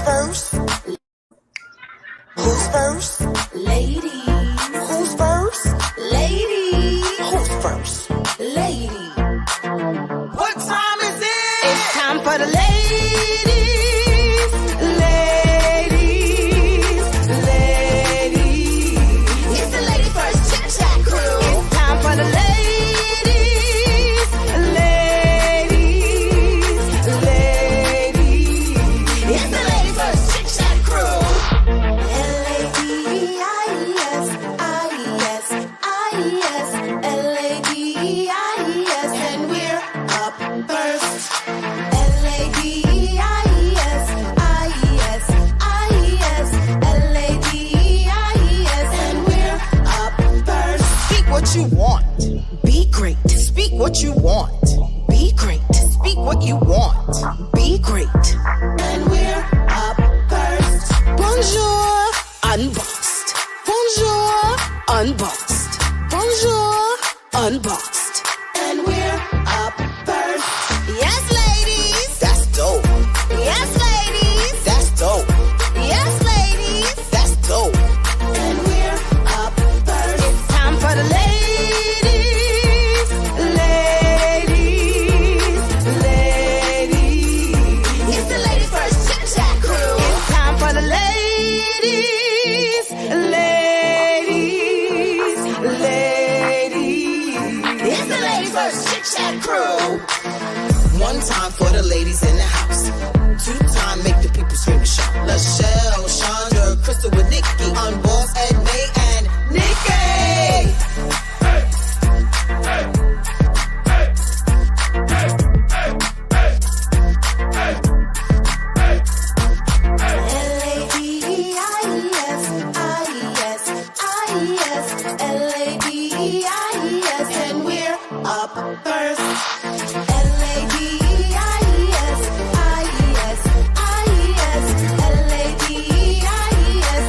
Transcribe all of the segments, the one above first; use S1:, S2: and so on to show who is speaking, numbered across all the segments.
S1: first? Who's first? Ladies. Who's first? Ladies. Who's first? Ladies. What time is it? It's time for the ladies. Ladies. Ladies. It's the Lady First Chit-Chat crew. It's time for the ladies. You want. Be great. Speak what you want. Be great. Speak what you want. Be great. And we're up first. Bonjour, unbossed. Bonjour, unbossed. Bonjour, unbossed. And we're up first. Yes, ladies. That's dope. Yes, ladies. That's dope. Yes, ladies. That's dope. And we're up first. It's time for the ladies. Chit-Chat crew. One time for the ladies in the house. Two time make the people scream and shout. Lachelle, Chondra, Crystal with Nikki Unbossed, Edmee and Nikki. Hey, hey, hey, hey, hey, hey, hey, L-A-D-I-S, L-A-D-I-S, and we're up first. L-A-D-I-S, L-A-D-I-S,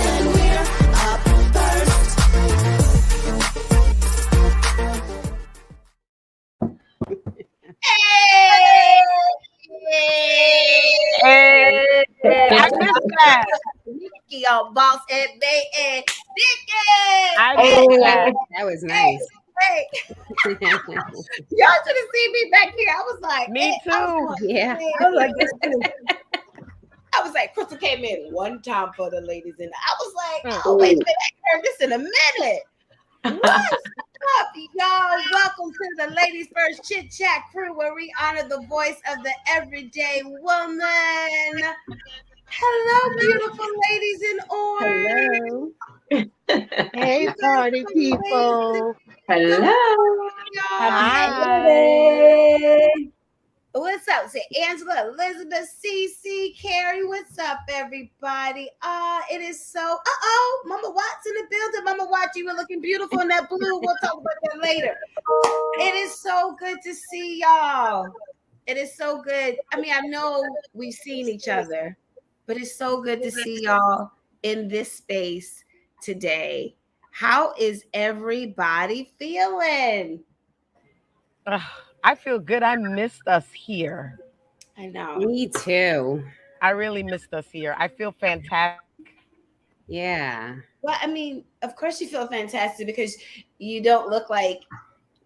S1: and we're up first.
S2: Hey! I missed that. Nikki Unbossed, Edmee and Nikki.
S3: I missed that. That was nice.
S2: Hey. Y'all should have seen me back here. I was like,
S3: me too.
S2: Yeah. I was like, Crystal came in one time for the ladies, and I was like, oh, wait a minute, I heard this in a minute. What's up, y'all? Welcome to the Ladies First Chit-Chat crew, where we honor the voice of the everyday woman. Hello, beautiful ladies in orange.
S3: Hello. Hey, party people.
S4: Hello.
S2: Hi. What's up? Say Angela, Elizabeth, CC, Carrie. What's up, everybody? It is so. Mama Watts in the building. Mama Watts, you were looking beautiful in that blue. We'll talk about that later. It is so good to see y'all. It is so good. I mean, I know we've seen each other, but it's so good to see y'all in this space today. How is everybody feeling?
S3: I feel good. I missed us here.
S2: I know.
S3: Me too. I really missed us here. I feel fantastic. Yeah.
S2: Well, I mean, of course you feel fantastic because you don't look like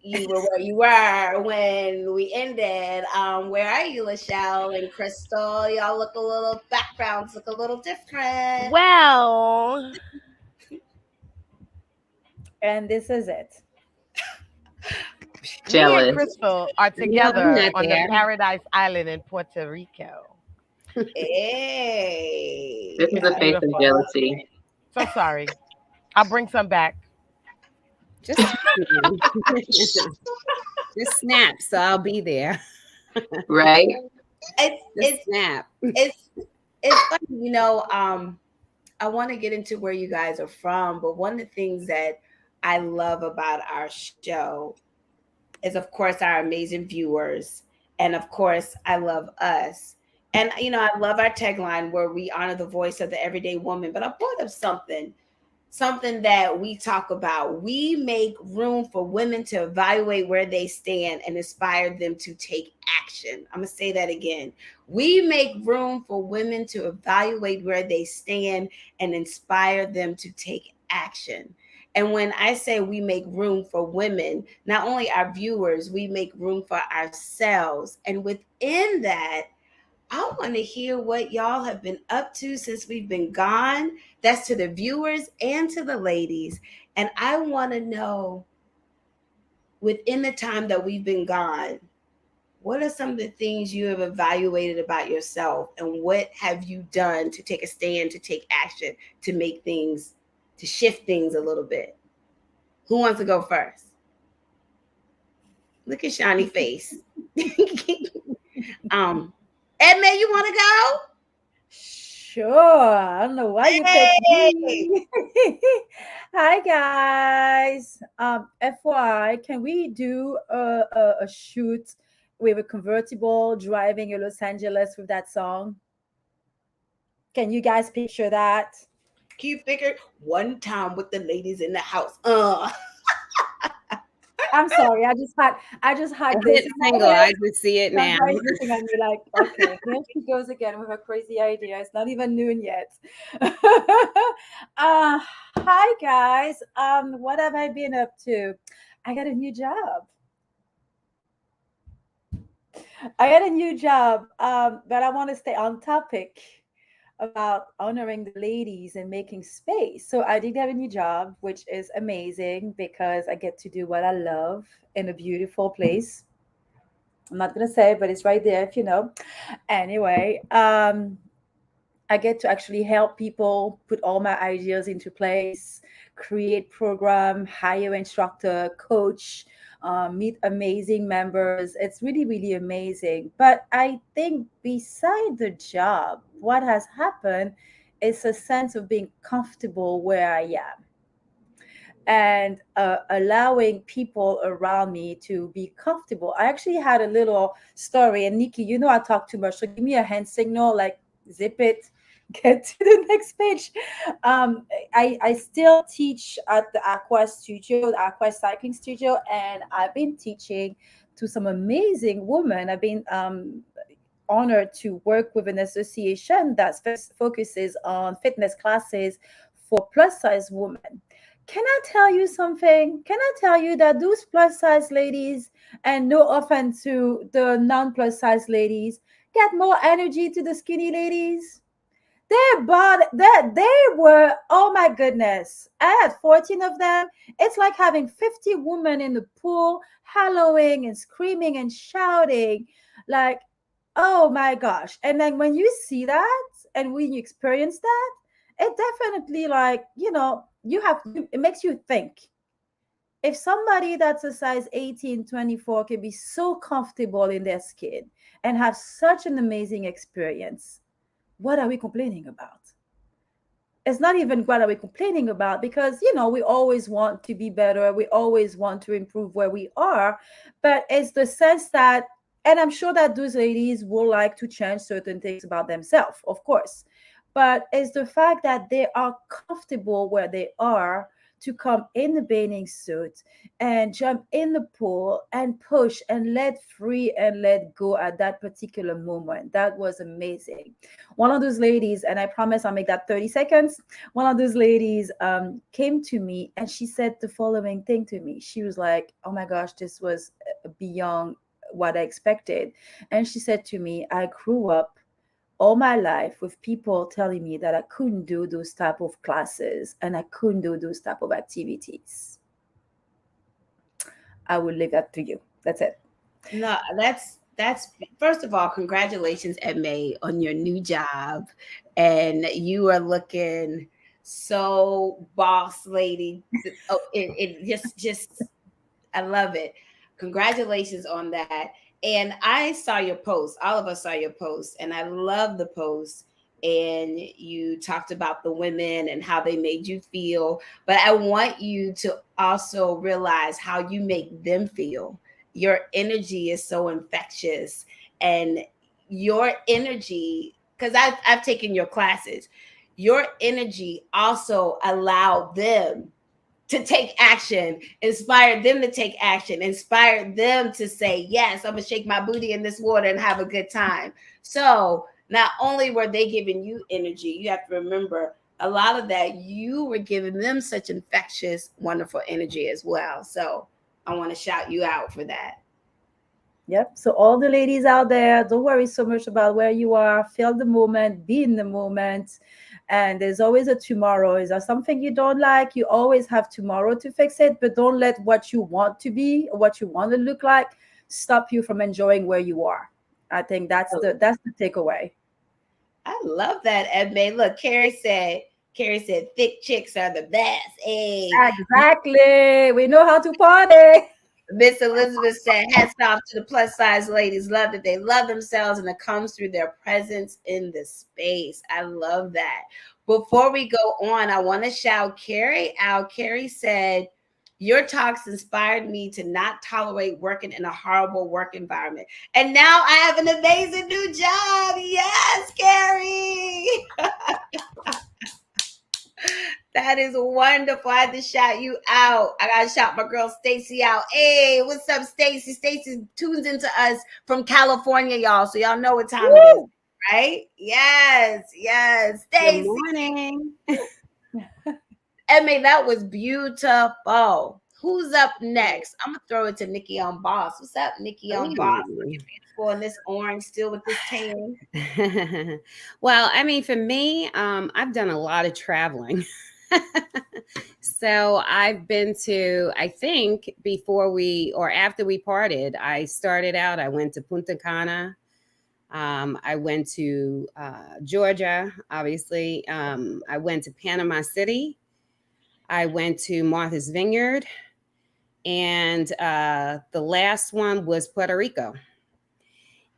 S2: you were where you were when we ended. Where are you, Lachelle and Crystal? Y'all look a little, backgrounds look a little different.
S3: Well.
S5: And this is it.
S4: Jealous.
S3: Me and Crystal are together on the Paradise Island in Puerto Rico.
S2: Hey.
S4: This is a face of jealousy.
S3: So sorry. I'll bring some back.
S5: Just snap, so I'll be there.
S4: Right?
S2: It's
S5: snap.
S2: It's funny, you know. I want to get into where you guys are from, but one of the things that I love about our show is, of course, our amazing viewers. And of course, I love us. And, you know, I love our tagline where we honor the voice of the everyday woman. But I brought up something something that we talk about. We make room for women to evaluate where they stand and inspire them to take action. I'm going to say that again. We make room for women to evaluate where they stand and inspire them to take action. And when I say we make room for women, not only our viewers, we make room for ourselves. And within that, I want to hear what y'all have been up to since we've been gone. That's to the viewers and to the ladies. And I want to know, within the time that we've been gone, what are some of the things you have evaluated about yourself, and what have you done to take a stand, to take action, to make things, to shift things a little bit? Who wants to go first? Look at Shiny face. Edmee, you want to go?
S5: Sure. I don't know why you picked me. Hi guys. FYI, can we do a shoot with a convertible driving in Los Angeles with that song? Can you guys picture that?
S2: Can you figure one time with the ladies in the house?
S5: I'm sorry. I just had this
S6: single. I just see it now.
S5: Somebody's looking at me like, okay, here she goes again with her crazy idea. It's not even noon yet. Hi guys. What have I been up to? I got a new job. But I want to stay on topic about honoring the ladies and making space. So I did have a new job, which is amazing because I get to do what I love in a beautiful place. I'm not gonna say, but it's right there if you know. Anyway, I get to actually help people put all my ideas into place, create program, hire instructor, coach, meet amazing members. It's really, really amazing. But I think beside the job, what has happened is a sense of being comfortable where I am and allowing people around me to be comfortable. I actually had a little story, and Nikki, you know I talk too much, so give me a hand signal, like zip it, get to the next page. I still teach at the Aqua Studio, the Aqua Cycling Studio, and I've been teaching to some amazing women. I've been honored to work with an association that focuses on fitness classes for plus size women. Can I tell you something? Can I tell you that those plus size ladies, and no offense to the non plus size ladies, get more energy to the skinny ladies? Their body, they were, oh my goodness. I had 14 of them. It's like having 50 women in the pool, hallowing and screaming and shouting. Like, oh my gosh. And then when you see that and when you experience that, it definitely, like, it makes you think. If somebody that's a size 18, 24 can be so comfortable in their skin and have such an amazing experience, what are we complaining about? It's not even what are we complaining about, because, we always want to be better. We always want to improve where we are. But it's the sense that, and I'm sure that those ladies will like to change certain things about themselves, of course. But it's the fact that they are comfortable where they are to come in the bathing suit and jump in the pool and push and let free and let go at that particular moment. That was amazing. One of those ladies, and I promise I'll make that 30 seconds. One of those ladies came to me and she said the following thing to me. She was like, oh my gosh, this was beyond what I expected. And she said to me, I grew up all my life with people telling me that I couldn't do those type of classes and I couldn't do those type of activities. I will leave that to you. That's it.
S2: No, that's first of all, congratulations, Edmee, on your new job. And you are looking so boss lady. Oh, it just I love it. Congratulations on that. And I saw your post. All of us saw your post, and I love the post. And you talked about the women and how they made you feel. But I want you to also realize how you make them feel. Your energy is so infectious, and your energy, because I've taken your classes. your energy also allowed them to take action, inspired them to take action, inspired them to say, yes, I'm gonna shake my booty in this water and have a good time. So not only were they giving you energy, you have to remember a lot of that you were giving them such infectious, wonderful energy as well. So I want to shout you out for that.
S5: Yep. So all the ladies out there, don't worry so much about where you are. Feel the moment, be in the moment. And there's always a tomorrow. Is there something you don't like? You always have tomorrow to fix it, but don't let what you want to be or what you want to look like stop you from enjoying where you are. I think that's the takeaway.
S2: I love that, Edmee. Look, Carrie said, thick chicks are the best. Hey.
S5: Exactly. We know how to party.
S2: Miss Elizabeth said, hats off to the plus size ladies. Love that they love themselves and it comes through their presence in the space. I love that. Before we go on, I want to shout Carrie out. Carrie said, your talks inspired me to not tolerate working in a horrible work environment. And now I have an amazing new job. Yes, Carrie. That is wonderful. I had to shout you out. I gotta shout my girl Stacy out. Hey, what's up, Stacy? Stacy tunes into us from California, y'all. So y'all know what time it is, right? Yes, Stacy.
S6: Good morning.
S2: Edmee, that was beautiful. Who's up next? I'm gonna throw it to Nikki Unbossed. What's up, Nikki Unbossed? Looking beautiful in this orange, still with this tan.
S6: Well, I mean, for me, I've done a lot of traveling. So I've been to, I think before we or after we parted, I started out, I went to Punta Cana. I went to Georgia, obviously. I went to Panama City. I went to Martha's Vineyard. And the last one was Puerto Rico.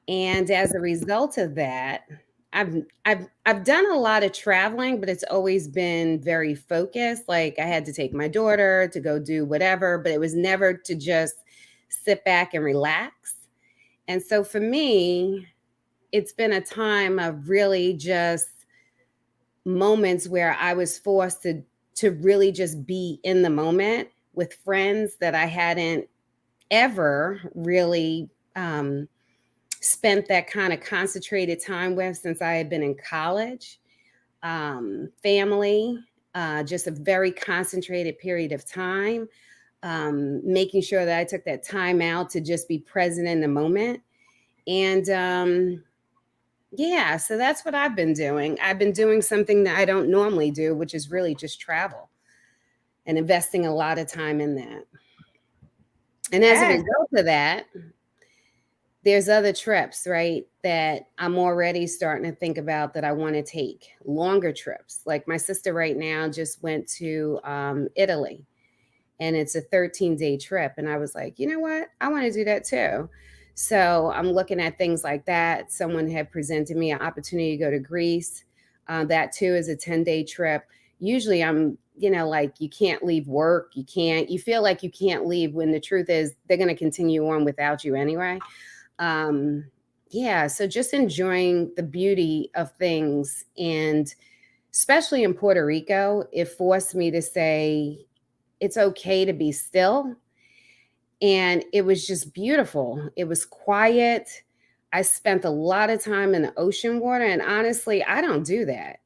S6: And as a result of that, I've done a lot of traveling, but it's always been very focused. Like I had to take my daughter to go do whatever, but it was never to just sit back and relax. And so for me, it's been a time of really just moments where I was forced to really just be in the moment with friends that I hadn't ever really spent that kind of concentrated time with since I had been in college. Family, just a very concentrated period of time, making sure that I took that time out to just be present in the moment. And yeah, so that's what I've been doing. I've been doing something that I don't normally do, which is really just travel and investing a lot of time in that. And as a result of that, there's other trips, right, that I'm already starting to think about that I want to take, longer trips. Like my sister right now just went to Italy, and it's a 13-day trip. And I was like, you know what? I want to do that too. So I'm looking at things like that. Someone had presented me an opportunity to go to Greece. That too is a 10-day trip. Usually I'm, like you can't leave work. You feel like you can't leave when the truth is they're going to continue on without you anyway. Yeah, so just enjoying the beauty of things. And especially in Puerto Rico, it forced me to say, it's okay to be still. And it was just beautiful. It was quiet. I spent a lot of time in the ocean water. And honestly, I don't do that.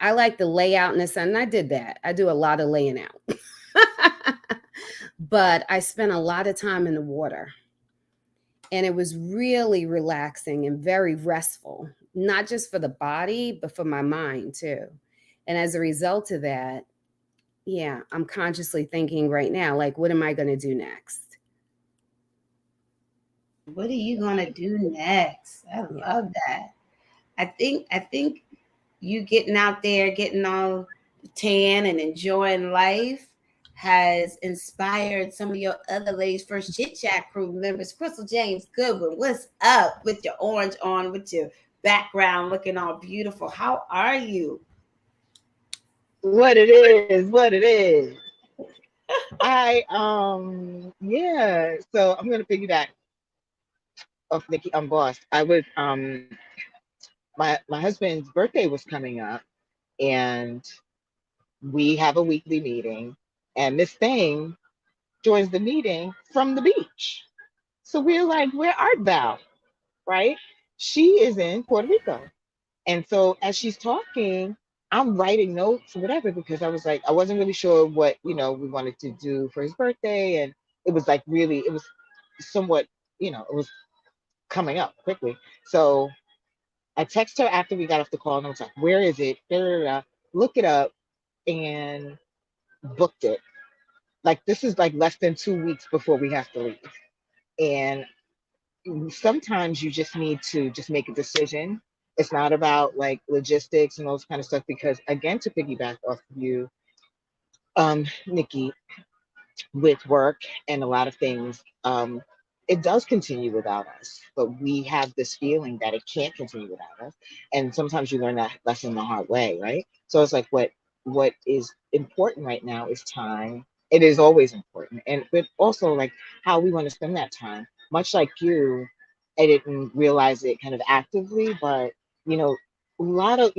S6: I like to lay out in the sun. And I did that. I do a lot of laying out. But I spent a lot of time in the water. And it was really relaxing and very restful, not just for the body, but for my mind too. And as a result of that, yeah, I'm consciously thinking right now, like, what am I going to do next?
S2: What are you going to do next? I love that. I think you getting out there, getting all tan and enjoying life has inspired some of your other ladies, first Chit-Chat crew members. Crystal James Goodwin, what's up with your orange on, with your background looking all beautiful? How are you?
S7: What it is. Yeah. So I'm gonna piggyback off Nikki Unbossed. I was my husband's birthday was coming up, and we have a weekly meeting, and Miss Thing joins the meeting from the beach. So we're like, where art thou? Right? She is in Puerto Rico. And so as she's talking, I'm writing notes or whatever because I was like, I wasn't really sure what, we wanted to do for his birthday. And it was like really, it was somewhat, it was coming up quickly. So I text her after we got off the call and I was like, where is it? Da, da, da, da. Look it up and booked it. Like this is like less than 2 weeks before we have to leave. And sometimes you just need to just make a decision. It's not about like logistics and those kind of stuff because again, to piggyback off of you, Nikki, with work and a lot of things, it does continue without us, but we have this feeling that it can't continue without us. And sometimes you learn that lesson the hard way, right? So it's like what is important right now is time. It is always important. And but also like how we want to spend that time. Much like you, I didn't realize it kind of actively, but you know, a lot of,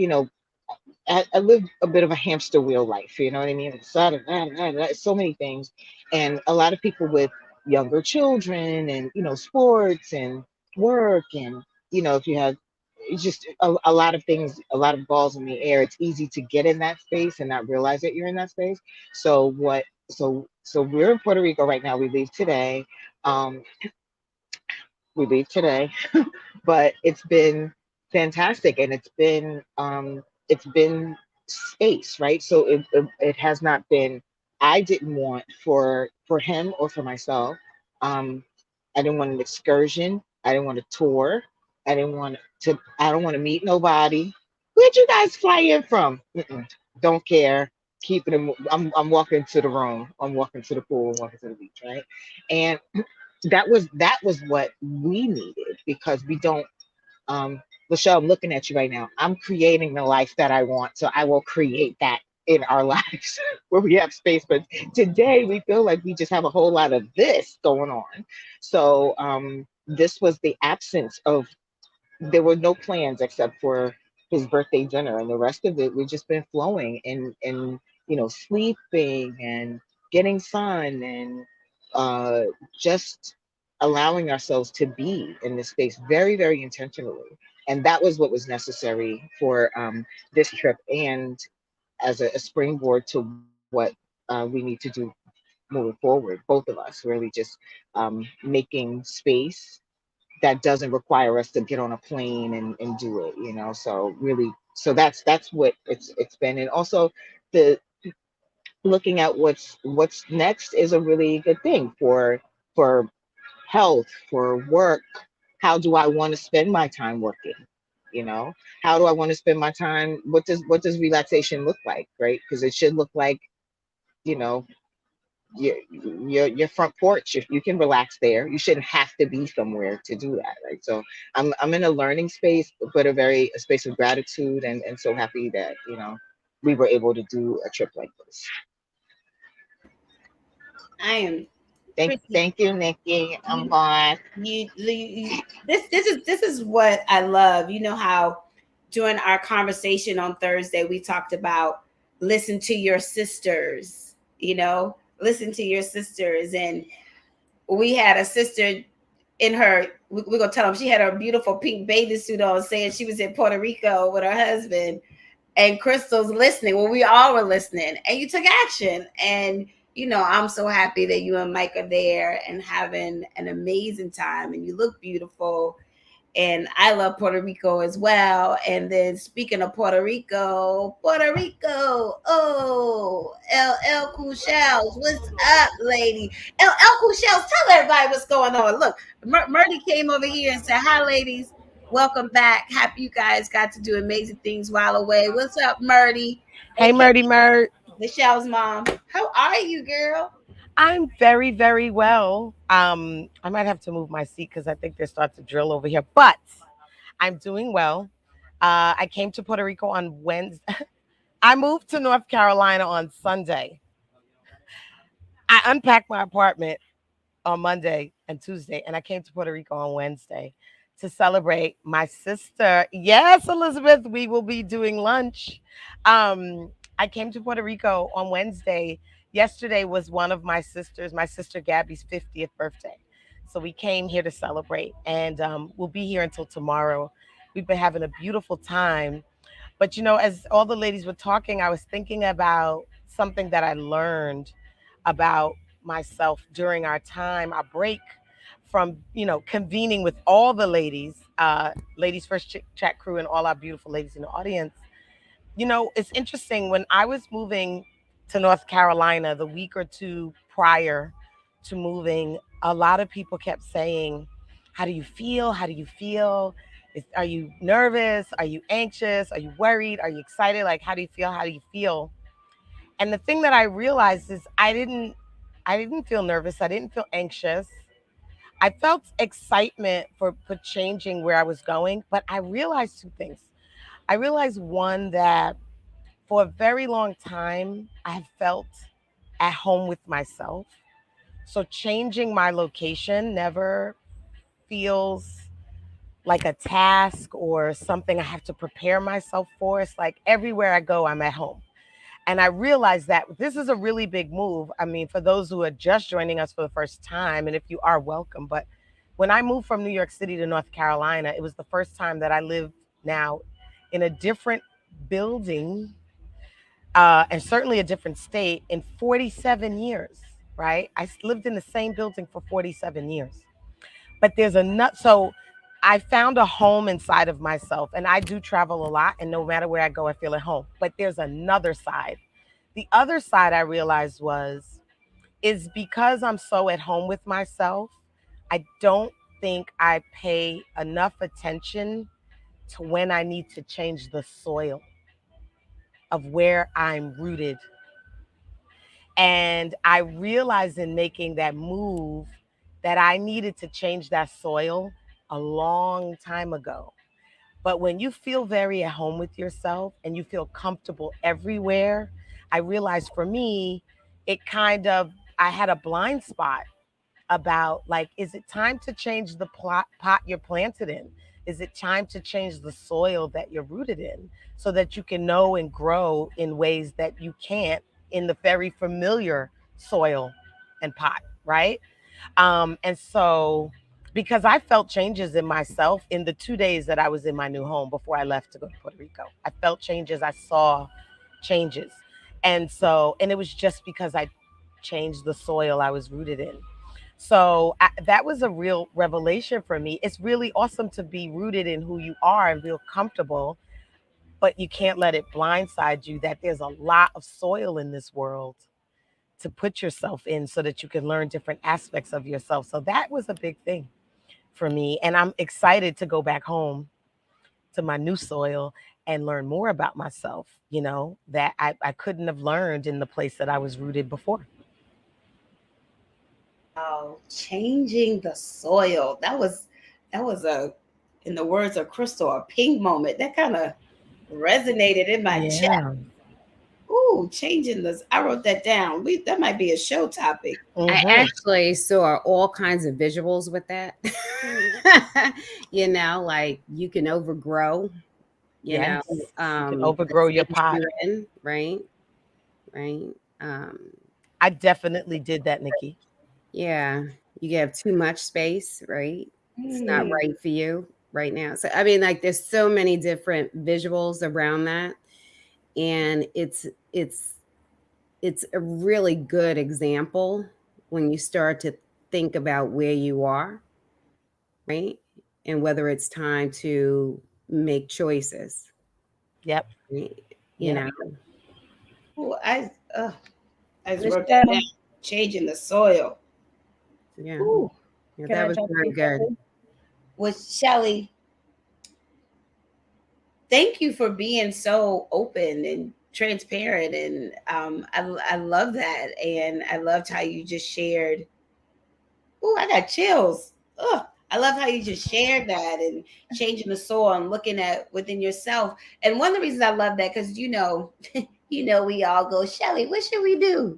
S7: I live a bit of a hamster wheel life, you know what I mean? So many things. And a lot of people with younger children and, sports and work and, if you have it's just a lot of things, a lot of balls in the air, it's easy to get in that space and not realize that you're in that space. So we're in Puerto Rico right now. Um, we leave today but it's been fantastic and it's been space, right? So it has not been, I didn't want for him or for myself, um I didn't want an excursion, I didn't want a tour, I don't want to meet nobody. Where'd you guys fly in from? Mm-mm, don't care. Keep it I'm walking to the room, I'm walking to the pool, I'm walking to the beach, right? And that was what we needed because we don't, Michelle, I'm looking at you right now. I'm creating the life that I want, so I will create that in our lives where we have space. But today we feel like we just have a whole lot of this going on. So this was the absence of, there were no plans except for his birthday dinner, and the rest of it we've just been flowing and sleeping and getting sun and uh just allowing ourselves to be in this space very, very intentionally. And that was what was necessary for this trip, and as a springboard to what we need to do moving forward, both of us really just making space that doesn't require us to get on a plane and do it, so really, so that's what it's been. And also the looking at what's next is a really good thing for health, for work. How do I want to spend my time working? you know how do I want to spend my time? What does relaxation look like, right? Because it should look like, you know your front porch. If you can relax there, you shouldn't have to be somewhere to do that, right? So I'm in a learning space, but a space of gratitude, and so happy that we were able to do a trip like this.
S2: I am
S7: thank
S2: pretty.
S7: thank you, Nikki. I'm
S2: You,
S7: gone.
S2: this is what I love. You know how during our conversation on Thursday we talked about listen to your sisters. Listen to your sisters, and we had a sister in her. We're gonna tell them she had her beautiful pink bathing suit on, saying she was in Puerto Rico with her husband, and Crystal's listening. Well, we all were listening, and you took action. And I'm so happy that you and Mike are there and having an amazing time. And you look beautiful. And I love Puerto Rico as well. And then speaking of Puerto Rico, oh, LL Cool Shells, what's up, lady? LL Cool Shells, tell everybody what's going on. Look, Murdy came over here and said, "Hi, ladies, welcome back. Happy you guys got to do amazing things while away." What's up, Murdy?
S3: Hey,
S2: AKA
S3: Murdy Murt.
S2: the Shells mom. How are you, girl?
S3: I'm very, very well. I might have to move my seat because I think they start to drill over here, but I'm doing well. I came to Puerto Rico on Wednesday. I moved to North Carolina on Sunday. I unpacked my apartment on Monday and Tuesday, and I came to Puerto Rico on Wednesday to celebrate my sister. Yes, Elizabeth, we will be doing lunch. I came to Puerto Rico on Wednesday. Yesterday was one of my sister Gabby's 50th birthday. So we came here to celebrate, and we'll be here until tomorrow. We've been having a beautiful time. But as all the ladies were talking, I was thinking about something that I learned about myself during our break from convening with all the ladies, ladies first Chit-Chat crew, and all our beautiful ladies in the audience. It's interesting, when I was moving to North Carolina the week or two prior to moving, a lot of people kept saying, how do you feel? How do you feel? Are you nervous? Are you anxious? Are you worried? Are you excited? Like, how do you feel? How do you feel? And the thing that I realized is I didn't feel nervous. I didn't feel anxious. I felt excitement for changing where I was going, but I realized two things. I realized, one, that for a very long time I have felt at home with myself. So changing my location never feels like a task or something I have to prepare myself for. It's like everywhere I go, I'm at home. And I realized that this is a really big move. I mean, for those who are just joining us for the first time, and if you are, welcome. But when I moved from New York City to North Carolina, it was the first time that I lived now in a different building, and certainly a different state, in 47 years, right? Lived in the same building for 47 years. But there's a nut. So I found a home inside of myself, and I do travel a lot, and no matter where I go, I feel at home. But there's another side. The other side I realized is because I'm so at home with myself, I don't think I pay enough attention to when I need to change the soil of where I'm rooted. And I realized in making that move that I needed to change that soil a long time ago. But when you feel very at home with yourself and you feel comfortable everywhere, I realized for me, I had a blind spot about, like, is it time to change the pot you're planted in? Is it time to change the soil that you're rooted in so that you can know and grow in ways that you can't in the very familiar soil and pot, right? And so, because I felt changes in myself in the 2 days that I was in my new home before I left to go to Puerto Rico, I felt changes. I saw changes. And it was just because I changed the soil I was rooted in. So that was a real revelation for me. It's really awesome to be rooted in who you are and feel comfortable, but you can't let it blindside you that there's a lot of soil in this world to put yourself in so that you can learn different aspects of yourself. So that was a big thing for me. And I'm excited to go back home to my new soil and learn more about myself, that I couldn't have learned in the place that I was rooted before.
S2: Oh, changing the soil. That was in the words of Crystal, a ping moment. That kind of resonated in my chest. Ooh, changing this. I wrote that down. That might be a show topic.
S6: I actually saw all kinds of visuals with that. Like you can overgrow,
S3: you can overgrow your pot.
S6: Right.
S3: I definitely did that, Nikki.
S6: Yeah. You have too much space, right? It's not right for you right now. So, I mean, like there's so many different visuals around that. And it's a really good example when you start to think about where you are, right? And whether it's time to make choices.
S3: Yep.
S6: Right?
S2: Ooh, I wrote that down. Changing the soil.
S6: Yeah. Ooh. Yeah, that was very good.
S2: Well, Shelly, thank you for being so open and transparent, and I love that, and I loved how you just shared. Oh, I got chills. I love how you just shared that and changing the soul and looking at within yourself. And one of the reasons I love that, because we all go, Shelly, what should we do?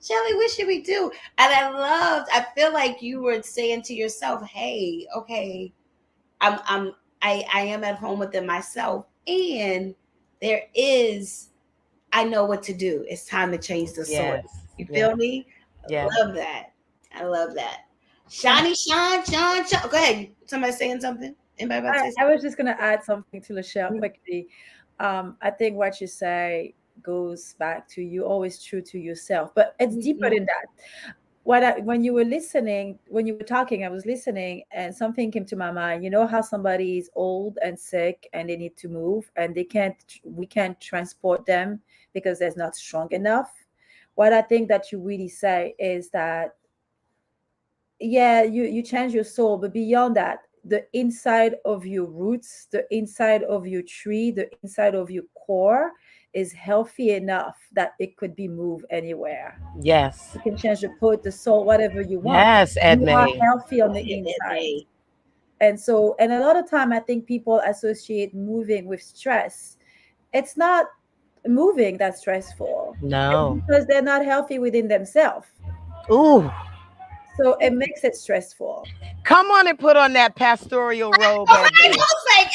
S2: Shelly, what should we do? And I feel like you were saying to yourself, hey, okay, I am at home with them myself. And I know what to do. It's time to change the soil.
S3: Yes.
S2: You feel me?
S3: Yeah.
S2: Love that. I love that. Shani, Sean. Go ahead. Somebody saying something? Anybody about to say something?
S5: I was just going to add something to Lachelle quickly. I think what you say goes back to you always true to yourself, but it's deeper than that. When you were listening, when you were talking, I was listening, and something came to my mind. You know how somebody is old and sick and they need to move, and we can't transport them because they're not strong enough. What I think that you really say is that, yeah, you change your soul, but beyond that, the inside of your roots, the inside of your tree, the inside of your core is healthy enough that it could be moved anywhere.
S3: Yes.
S5: You can change the pot, the soul, whatever you want.
S3: Yes, Edmee.
S5: You are healthy on the inside. And a lot of time I think people associate moving with stress. It's not moving that's stressful.
S3: No.
S5: It's because they're not healthy within themselves.
S3: Ooh.
S5: So it makes it stressful.
S3: Come on and put on that pastoral robe.
S2: I was like,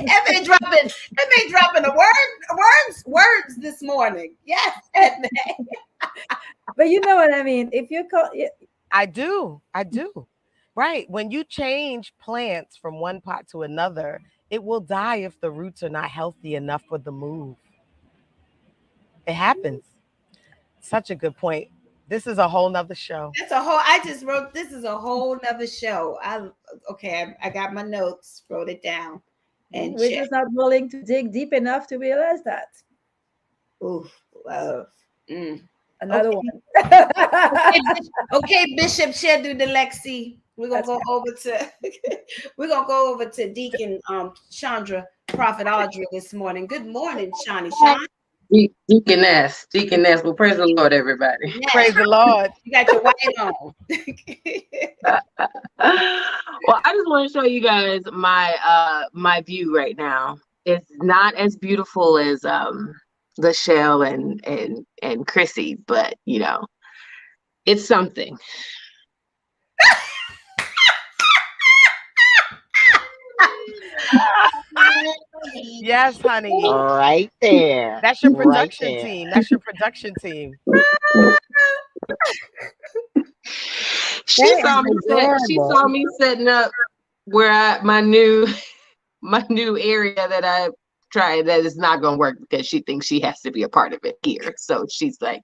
S2: Edmee dropping the words this morning. Yes, Edmee.
S5: But you know what I mean? If you call
S3: I do. Right. When you change plants from one pot to another, it will die if the roots are not healthy enough for the move. It happens. Such a good point. This is a whole nother show.
S2: I just wrote, this is a whole nother show. I got my notes, wrote it down. And
S5: we're just not willing to dig deep enough to realize that.
S2: Ooh, love.
S5: Another one.
S2: Okay, Bishop Shedu de Lexi. We're gonna go over to Deacon Chondra, Prophet Audrey this morning. Good morning, Shawnee.
S4: Deaconess. Well, praise the Lord, everybody.
S2: Yes.
S3: Praise the Lord.
S2: You got your white on.
S4: Well, I just want to show you guys my view right now. It's not as beautiful as Lachelle and Chrissy, but you know, it's something.
S3: Yes, honey.
S7: Right there.
S3: That's your production team. That's your production team.
S4: She saw me setting up where my new area that I tried that is not going to work because she thinks she has to be a part of it here. So she's like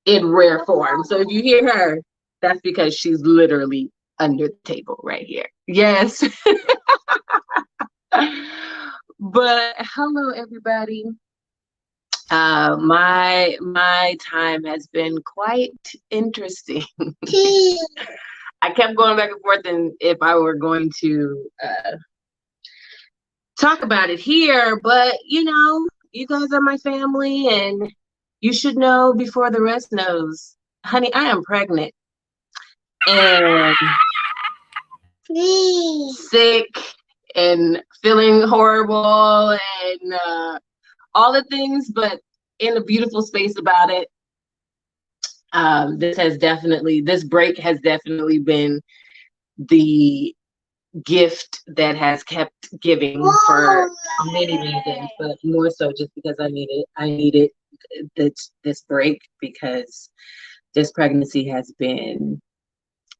S4: in rare form. So if you hear her, that's because she's literally under the table right here. Yes. But hello, everybody. My time has been quite interesting. I kept going back and forth, and if I were going to talk about it here, but you know, you guys are my family, and you should know before the rest knows. Honey, I am pregnant and sick and feeling horrible and all the things, but in a beautiful space about it. This break has definitely been the gift that has kept giving for many reasons, but more so just because I needed this break because this pregnancy has been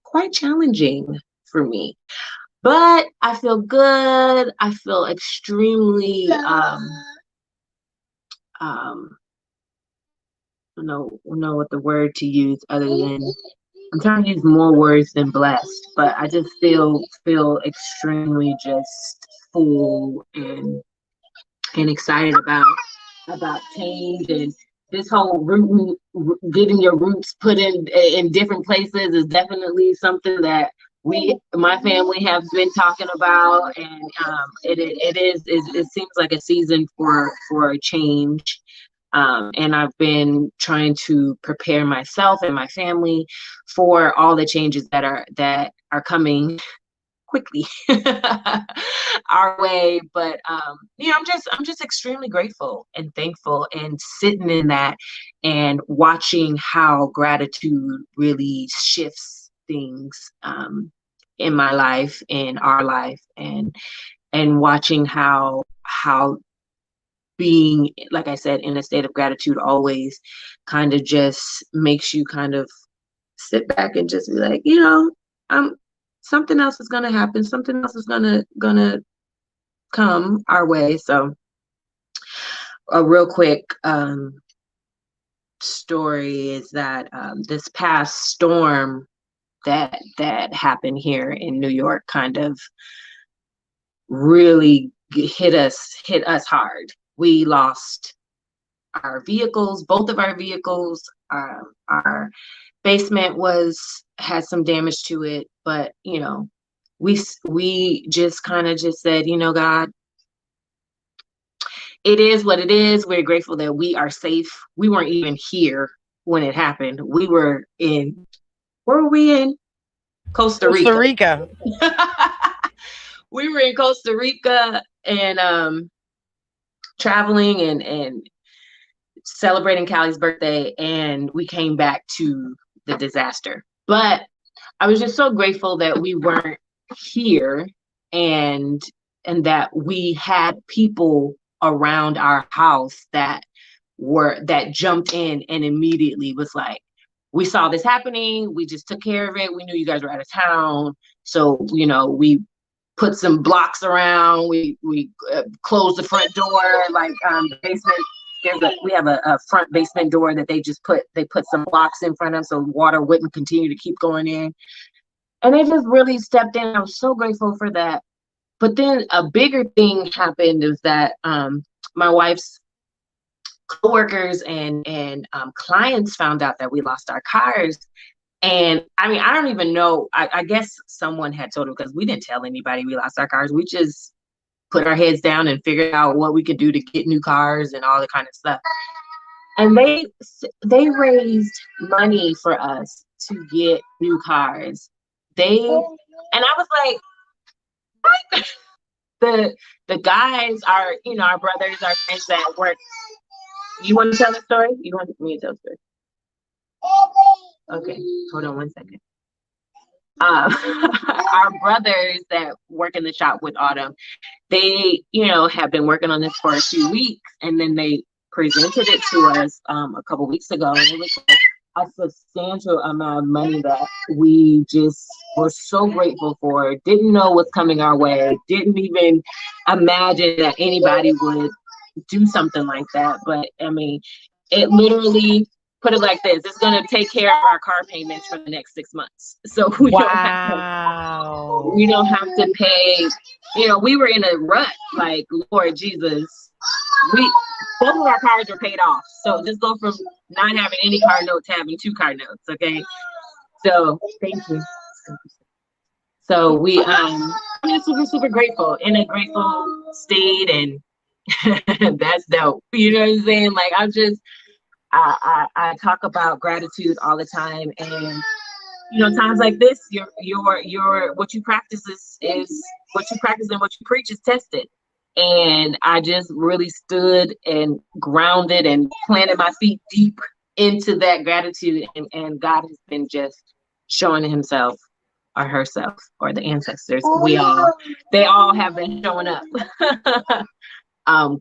S4: quite challenging for me. But I feel good. I feel extremely I don't know what the word to use other than I'm trying to use more words than blessed, but I just feel extremely just full and excited about change, and this whole getting your roots put in different places is definitely something that my family have been talking about, and it seems like a season for a change. And I've been trying to prepare myself and my family for all the changes that are coming quickly our way. But I'm just extremely grateful and thankful, and sitting in that and watching how gratitude really shifts things in my life, in our life, and watching how being, like I said, in a state of gratitude always kind of just makes you kind of sit back and just be like, something else is gonna happen, something else is gonna come our way. So a real quick story is that this past storm that happened here in New York kind of really hit us hard. We lost our vehicles, both of our vehicles. Our basement had some damage to it, but we just kind of just said, God, it is what it is. We're grateful that we are safe. We weren't even here when it happened. We were in, where were we in? Costa Rica. We were in Costa Rica and traveling and celebrating Callie's birthday, and we came back to the disaster. But I was just so grateful that we weren't here, and that we had people around our house that jumped in and immediately was like, we saw this happening, we just took care of it, we knew you guys were out of town, so we put some blocks around, we closed the front door, like basement. We have a front basement door that they put some blocks in front of, so water wouldn't continue to keep going in. And they just really stepped in. I was so grateful for that. But then a bigger thing happened is that my wife's coworkers and clients found out that we lost our cars. And I mean, I don't even know. I guess someone had told them, because we didn't tell anybody we lost our cars. We just put our heads down and figured out what we could do to get new cars and all that kind of stuff. And they raised money for us to get new cars. And I was like, what? The guys are, our brothers, our friends that work. You want to tell the story? You want me to tell the story? Okay, hold on one second. Our brothers that work in the shop with Autumn, they, have been working on this for a few weeks, and then they presented it to us a couple weeks ago, and it was like a substantial amount of money that we just were so grateful for. Didn't know what's coming our way, didn't even imagine that anybody would do something like that. But I mean, it literally, put it like this, it's going to take care of our car payments for the next 6 months. So we don't have to pay, we were in a rut, like, Lord Jesus, both of our cars were paid off. So just go from not having any car notes to having 2 car notes. Okay. So thank you. So I'm just super, super grateful, in a grateful state, and that's dope. You know what I'm saying? Like, I talk about gratitude all the time, and times like this, your what you practice is what you practice, and what you preach is tested. And I just really stood and grounded and planted my feet deep into that gratitude, and God has been just showing himself or herself or the ancestors. They all have been showing up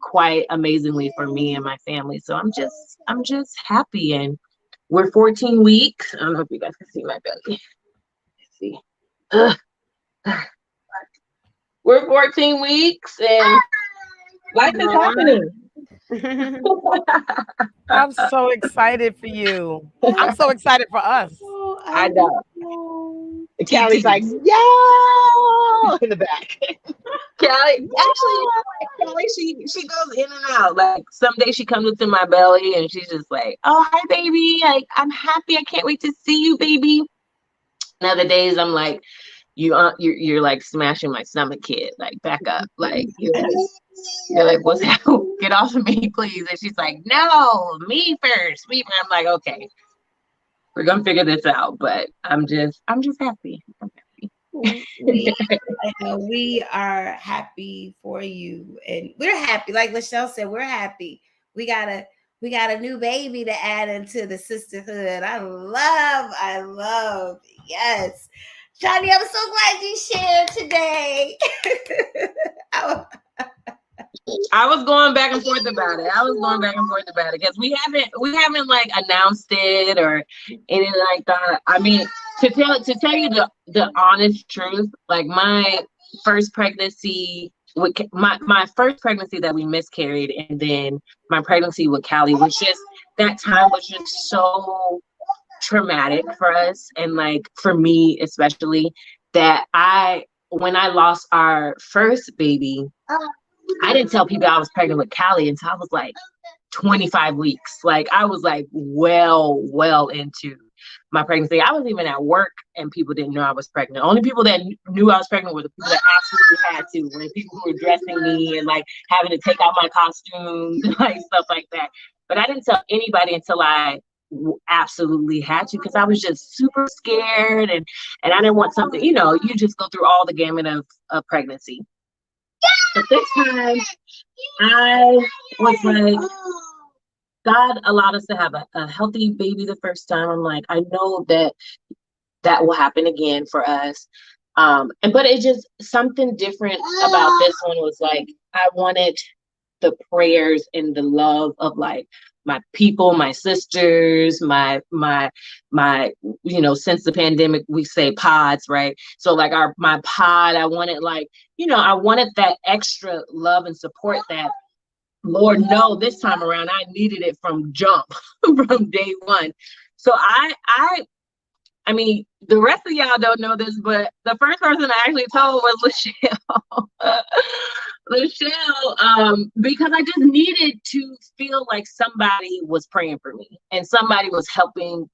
S4: quite amazingly for me and my family. So I'm just happy. And we're 14 weeks. I don't know if you guys can see my belly. Let's see. We're 14 weeks and life is happening.
S3: I'm so excited for you. I'm so excited for us.
S4: I know.
S7: Callie's like, yo, in the back.
S4: Callie, actually, Callie, she goes in and out. Like, someday she comes into my belly and she's just like, oh, hi, baby. Like, I'm happy. I can't wait to see you, baby. And other days I'm like, you're like smashing my stomach, kid. Like, back up. Like, you're like, what's that? Get off of me, please. And she's like, no, me first. I'm like, okay, we're gonna figure this out. But I'm just happy. I'm happy.
S2: I know we are happy for you, and we're happy. Like Lachelle said, we're happy. We got a new baby to add into the sisterhood. I love. Yes, Johnny, I'm so glad you shared today.
S4: I was going back and forth about it because we haven't like announced it or anything like that. I mean, to tell you the honest truth, like my first pregnancy my first pregnancy that we miscarried, and then my pregnancy with Callie was just, that time was just so traumatic for us, and like for me especially, that when I lost our first baby, I didn't tell people I was pregnant with Callie until I was like 25 weeks. Like I was like well into my pregnancy. I was even at work and people didn't know I was pregnant. Only people that knew I was pregnant were the people that absolutely had to. When people who were dressing me and like having to take out my costumes and like stuff like that. But I didn't tell anybody until I absolutely had to, because I was just super scared, and I didn't want something, you just go through all the gamut of pregnancy. But this time, I was like, God allowed us to have a healthy baby the first time. I'm like, I know that will happen again for us. But it just, something different about this one was like, I wanted the prayers and the love of like my people, my sisters, my since the pandemic, we say pods, right? So like my pod, I wanted like, I wanted that extra love and support that, Lord, no, this time around, I needed it from jump, from day one. So I mean, the rest of y'all don't know this, but the first person I actually told was Lachelle. Because I just needed to feel like somebody was praying for me and somebody was helping,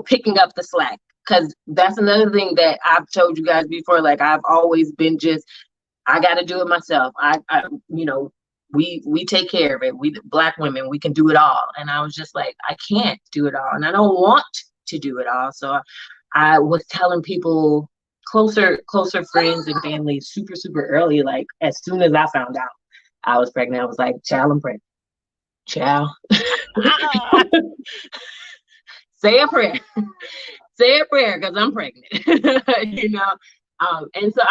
S4: picking up the slack. Because that's another thing that I've told you guys before. Like I've always been I got to do it myself. We take care of it. We Black women, we can do it all. And I was just like, I can't do it all, and I don't want to do it all. So I was telling people, closer friends and family, super early. Like as soon as I found out I was pregnant, I was like, child, I'm pregnant. Child. Say a prayer. Say a prayer, because I'm pregnant. And so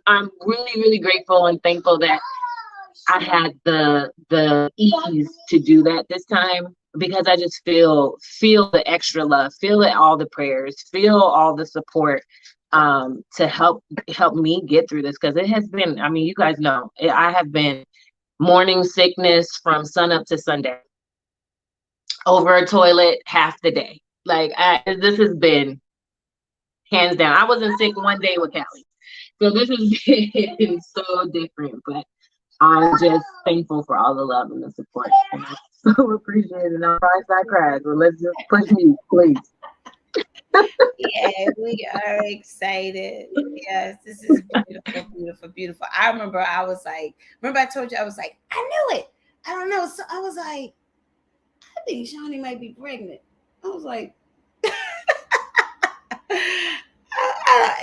S4: I'm really grateful and thankful that I had the ease to do that this time, because I just feel the extra love, feel all the prayers, feel all the support to help me get through this, because it has been, I mean, you guys know, I have been morning sickness from sun up to sundown, over a toilet half the day. Like this has been hands down. I wasn't sick one day with Callie, so this has been so different, but I'm just thankful for all the love and the support, and I so appreciate it. And I'm sorry I cried, but let's just push me, please.
S2: Yeah, we are excited. Yes, this is beautiful. I remember I told you, I was like, I knew it. I don't know. So I was like, I think Shawnee might be pregnant. I was like,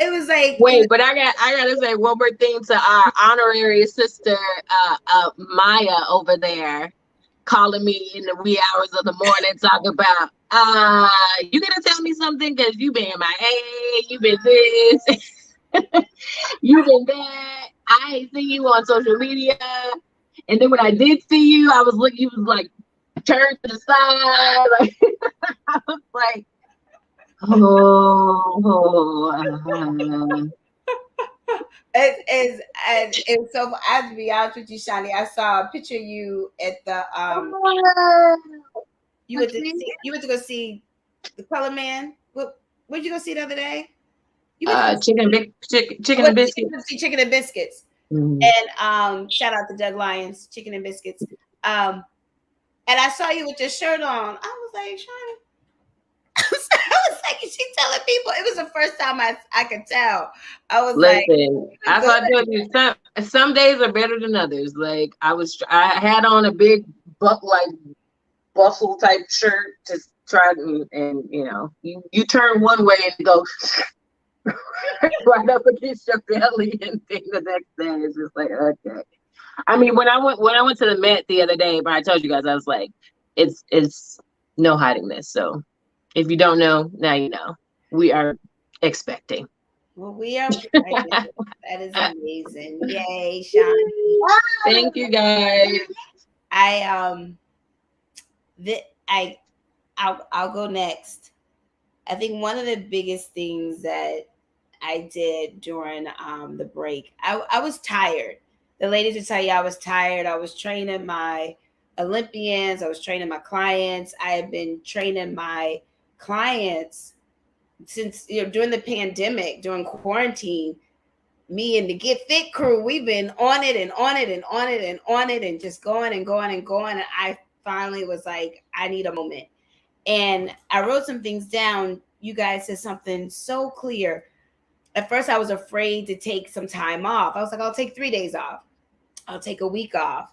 S2: it was like,
S4: wait, but I gotta say one more thing to our honorary sister, Maya over there, calling me in the wee hours of the morning, talking about, you gonna tell me something, because you been MIA, you been this, you been that. I ain't seen you on social media, and then when I did see you, I was looking, you was like turned to the side, like I was like,
S2: It's so, I have to be honest with you, Shani. I saw a picture of you at the you went to go see the Color Man. Where'd you go see the other day?
S4: Chicken and biscuits.
S2: Chicken and biscuits.
S4: Mm-hmm.
S2: And shout out to Doug Lyons, Chicken and Biscuits. And I saw you with your shirt on. I was like, Shani. I was like, she telling people. It was the first time I could tell. I was
S4: listen, I thought some days are better than others. Like I had on a big bustle type shirt to try and you turn one way and go right up against your belly, and then the next day it's just like, okay. I mean, when I went to the Met the other day, but I told you guys, I was like, it's no hiding this. So if you don't know, now you know. We are expecting.
S2: Well, we are pregnant. That is amazing. Yay, Shawnee.
S4: Thank you guys.
S2: I the I I'll go next. I think one of the biggest things that I did during the break, I was tired. The ladies would tell you I was tired. I was training my Olympians, I was training my clients. I have been training my clients since during the pandemic, during quarantine. Me and the Get Fit crew, we've been on it and on it and on it and on it and just going and going and going. And I finally was like, I need a moment. And I wrote some things down. You guys said something so clear. At first, I was afraid to take some time off. I was like, I'll take 3 days off. I'll take a week off.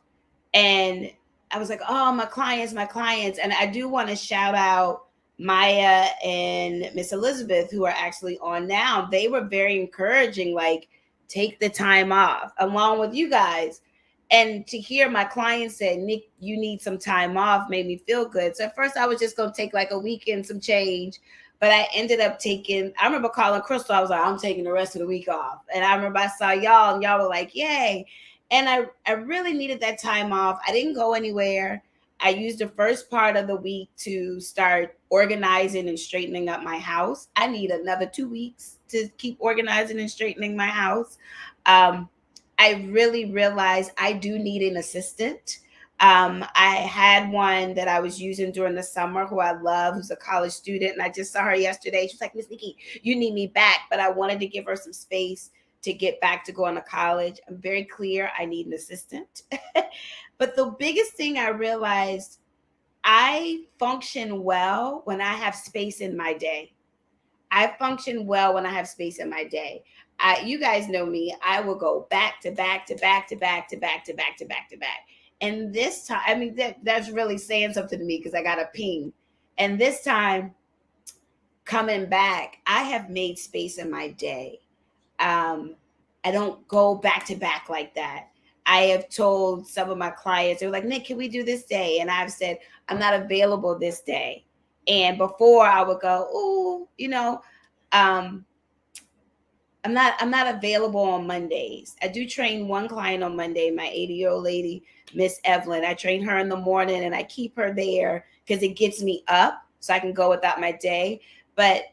S2: And I was like, oh, my clients. And I do want to shout out Maya and Miss Elizabeth, who are actually on now. They were very encouraging, like, take the time off along with you guys. And to hear my client say, Nick, you need some time off, made me feel good. So at first I was just going to take like a weekend, some change. But I ended up taking, I remember calling Crystal. I was like, I'm taking the rest of the week off. And I remember I saw y'all and y'all were like, yay. And I really needed that time off. I didn't go anywhere. I used the first part of the week to start organizing and straightening up my house. I need another 2 weeks to keep organizing and straightening my house. I really realized I do need an assistant. I had one that I was using during the summer who I love, who's a college student. And I just saw her yesterday. She was like, Miss Nikki, you need me back. But I wanted to give her some space to get back to going to college. I'm very clear I need an assistant. But the biggest thing I realized, I function well when I have space in my day. I function well when I have space in my day. You guys know me. I will go back to back to back to back to back to back to back to back. And this time, I mean, that's really saying something to me because I got a ping. And this time, coming back, I have made space in my day. I don't go back to back like that. I have told some of my clients, they were like, Nick, can we do this day? And I've said, I'm not available this day. And before I would go, oh, I'm not available on Mondays. I do train one client on Monday, my 80-year-old lady, Miss Evelyn. I train her in the morning and I keep her there because it gets me up so I can go without my day. But,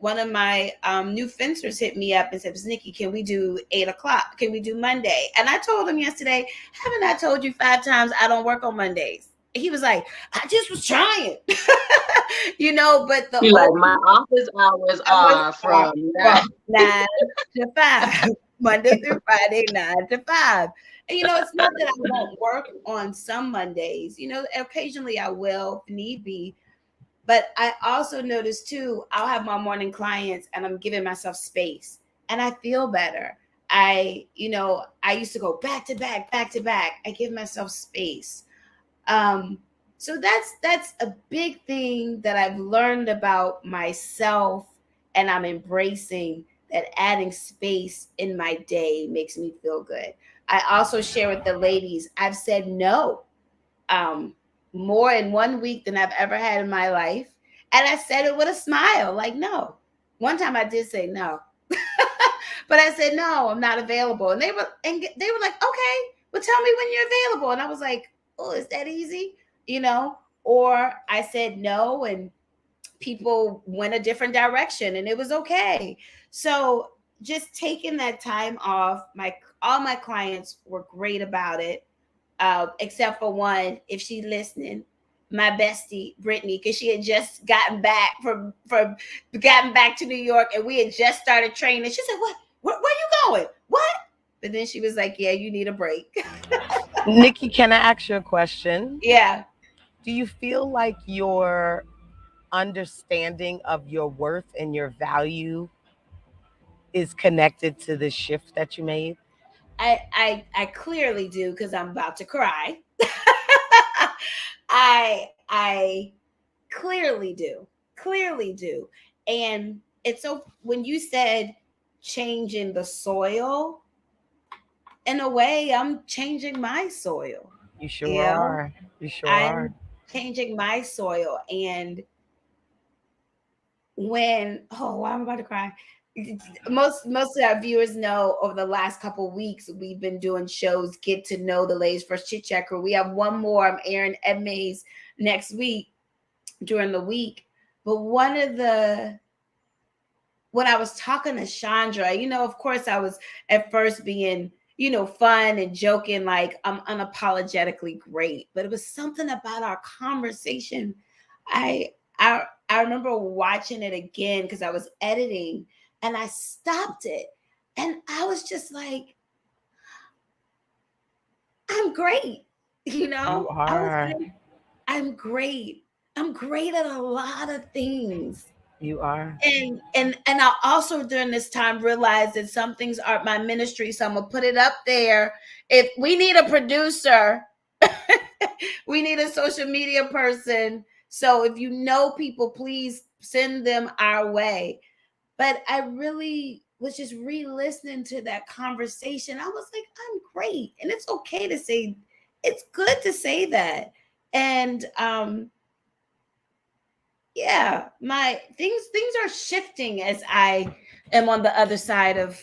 S2: one of my new fencers hit me up and said, Nikki, can we do 8:00? Can we do Monday? And I told him yesterday, haven't I told you 5 times I don't work on Mondays? He was like, I just was trying, but
S4: my office hours are from
S2: 9 to 5, Monday through Friday, 9 to 5. And, it's not that I won't work on some Mondays, occasionally I will if need be. But I also noticed too, I'll have my morning clients and I'm giving myself space and I feel better. I used to go back to back, back to back. I give myself space. So that's a big thing that I've learned about myself, and I'm embracing that adding space in my day makes me feel good. I also share with the ladies, I've said no more in 1 week than I've ever had in my life. And I said it with a smile, like, no. One time I did say no, but I said, no, I'm not available. And they were like, okay, well, tell me when you're available. And I was like, oh, is that easy? Or I said no and people went a different direction and it was okay. So just taking that time off, all my clients were great about it. Except for one, if she's listening, my bestie Brittany, because she had just gotten back to New York and we had just started training. She said, "What? Where you going? What?" But then she was like, "Yeah, you need a break."
S3: Nikki, can I ask you a question?
S2: Yeah.
S3: Do you feel like your understanding of your worth and your value is connected to the shift that you made?
S2: I clearly do because I'm about to cry. I clearly do. And it's so when you said changing the soil, in a way, I'm changing my soil.
S3: You
S2: You
S3: sure
S2: know,
S3: are. You sure are.
S2: I'm changing my soil. And when, oh, why am I about to cry? Most of our viewers know over the last couple of weeks we've been doing shows, get to know the ladies first Chit-Chat crew. We have one more. I'm airing Edmee's next week during the week. But when I was talking to Chondra, of course I was at first being, fun and joking, like I'm unapologetically great. But it was something about our conversation. I I remember watching it again because I was editing and I stopped it. And I was just like, I'm great.
S3: You
S2: I was
S3: are.
S2: like, I'm great. I'm great at a lot of things.
S3: You are.
S2: And I also during this time realized that some things aren't my ministry, so I'm gonna put it up there. If we need a producer, we need a social media person. So if you know people, please send them our way. But I really was just re-listening to that conversation. I was like, I'm great, and it's okay to say, it's good to say that. And yeah, my things are shifting as I am on the other side of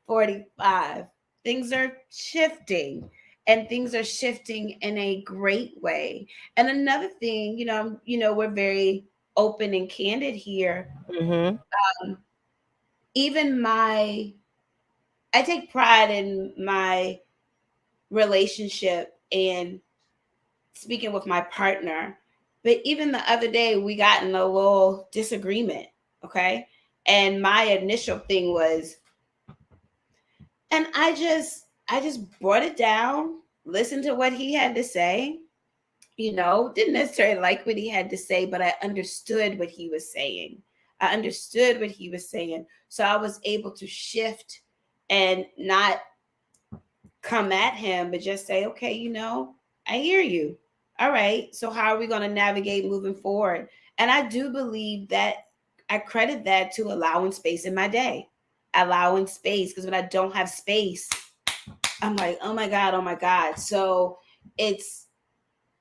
S2: 45. Things are shifting, and things are shifting in a great way. And another thing, we're very open and candid here.
S3: Mm-hmm.
S2: Even I take pride in my relationship and speaking with my partner. But even the other day, we got in a little disagreement. Okay. And my initial thing was, and I just brought it down, listened to what he had to say, didn't necessarily like what he had to say, but I understood what he was saying. I understood what he was saying. So I was able to shift and not come at him, but just say, okay, I hear you. All right. So how are we going to navigate moving forward? And I do believe that I credit that to allowing space in my day, allowing space. Because when I don't have space, I'm like, oh my God, oh my God. So it's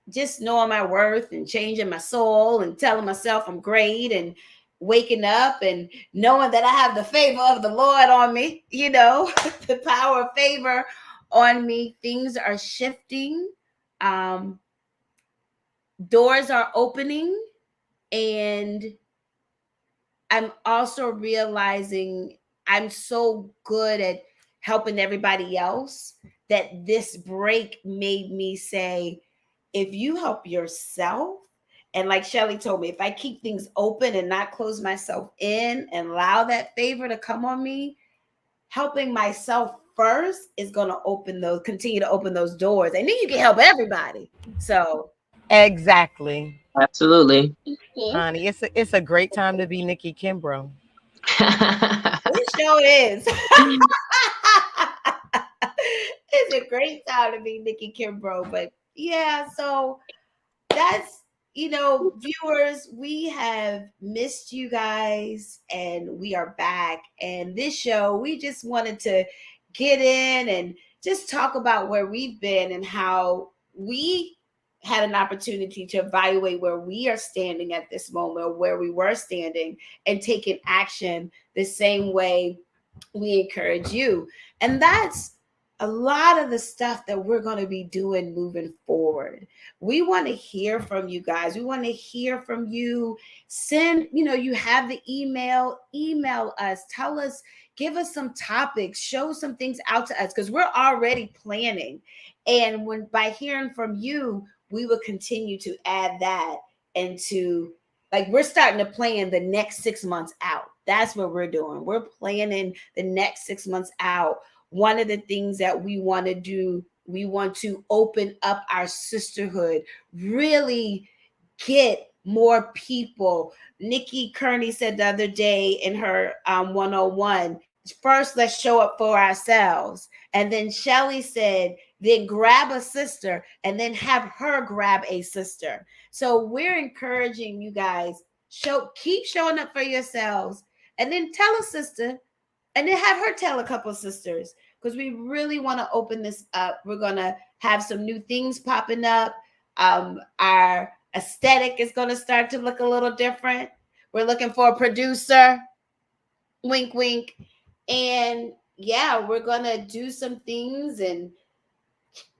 S2: just knowing my worth and changing my soul and telling myself I'm great and waking up and knowing that I have the favor of the Lord on me, the power of favor on me. Things are shifting. Doors are opening, and I'm also realizing I'm so good at helping everybody else that this break made me say, if you help yourself, and like Shelly told me, if I keep things open and not close myself in and allow that favor to come on me, helping myself first is going to continue to open those doors. And then you can help everybody. So
S3: Exactly.
S4: Absolutely.
S3: Honey, it's a great time to be Nikki Kimbrough.
S2: it sure is. It's a great time to be Nikki Kimbrough. But yeah, so that's, viewers, we have missed you guys and we are back. And this show, we just wanted to get in and just talk about where we've been and how we had an opportunity to evaluate where we are standing at this moment, or where we were standing, and taking action the same way we encourage you. And that's a lot of the stuff that we're going to be doing moving forward. We want to hear from you guys. We want to hear from you. Send, you have the email us, tell us, give us some topics, show some things out to us, because we're already planning. And by hearing from you, we will continue to add that into, like, we're starting to plan the next 6 months out. That's what we're doing. We're planning the next 6 months out. One of the things that we want to do, we want to open up our sisterhood, really get more people. Nikki Kearney said the other day in her 101, first, let's show up for ourselves. And then Shelly said, then grab a sister and then have her grab a sister. So we're encouraging you guys, Keep showing up for yourselves, and then tell a sister, and then have her tell a couple of sisters, because we really want to open this up. We're gonna have some new things popping up. Our aesthetic is gonna start to look a little different. We're looking for a producer. Wink, wink. And yeah, we're gonna do some things, and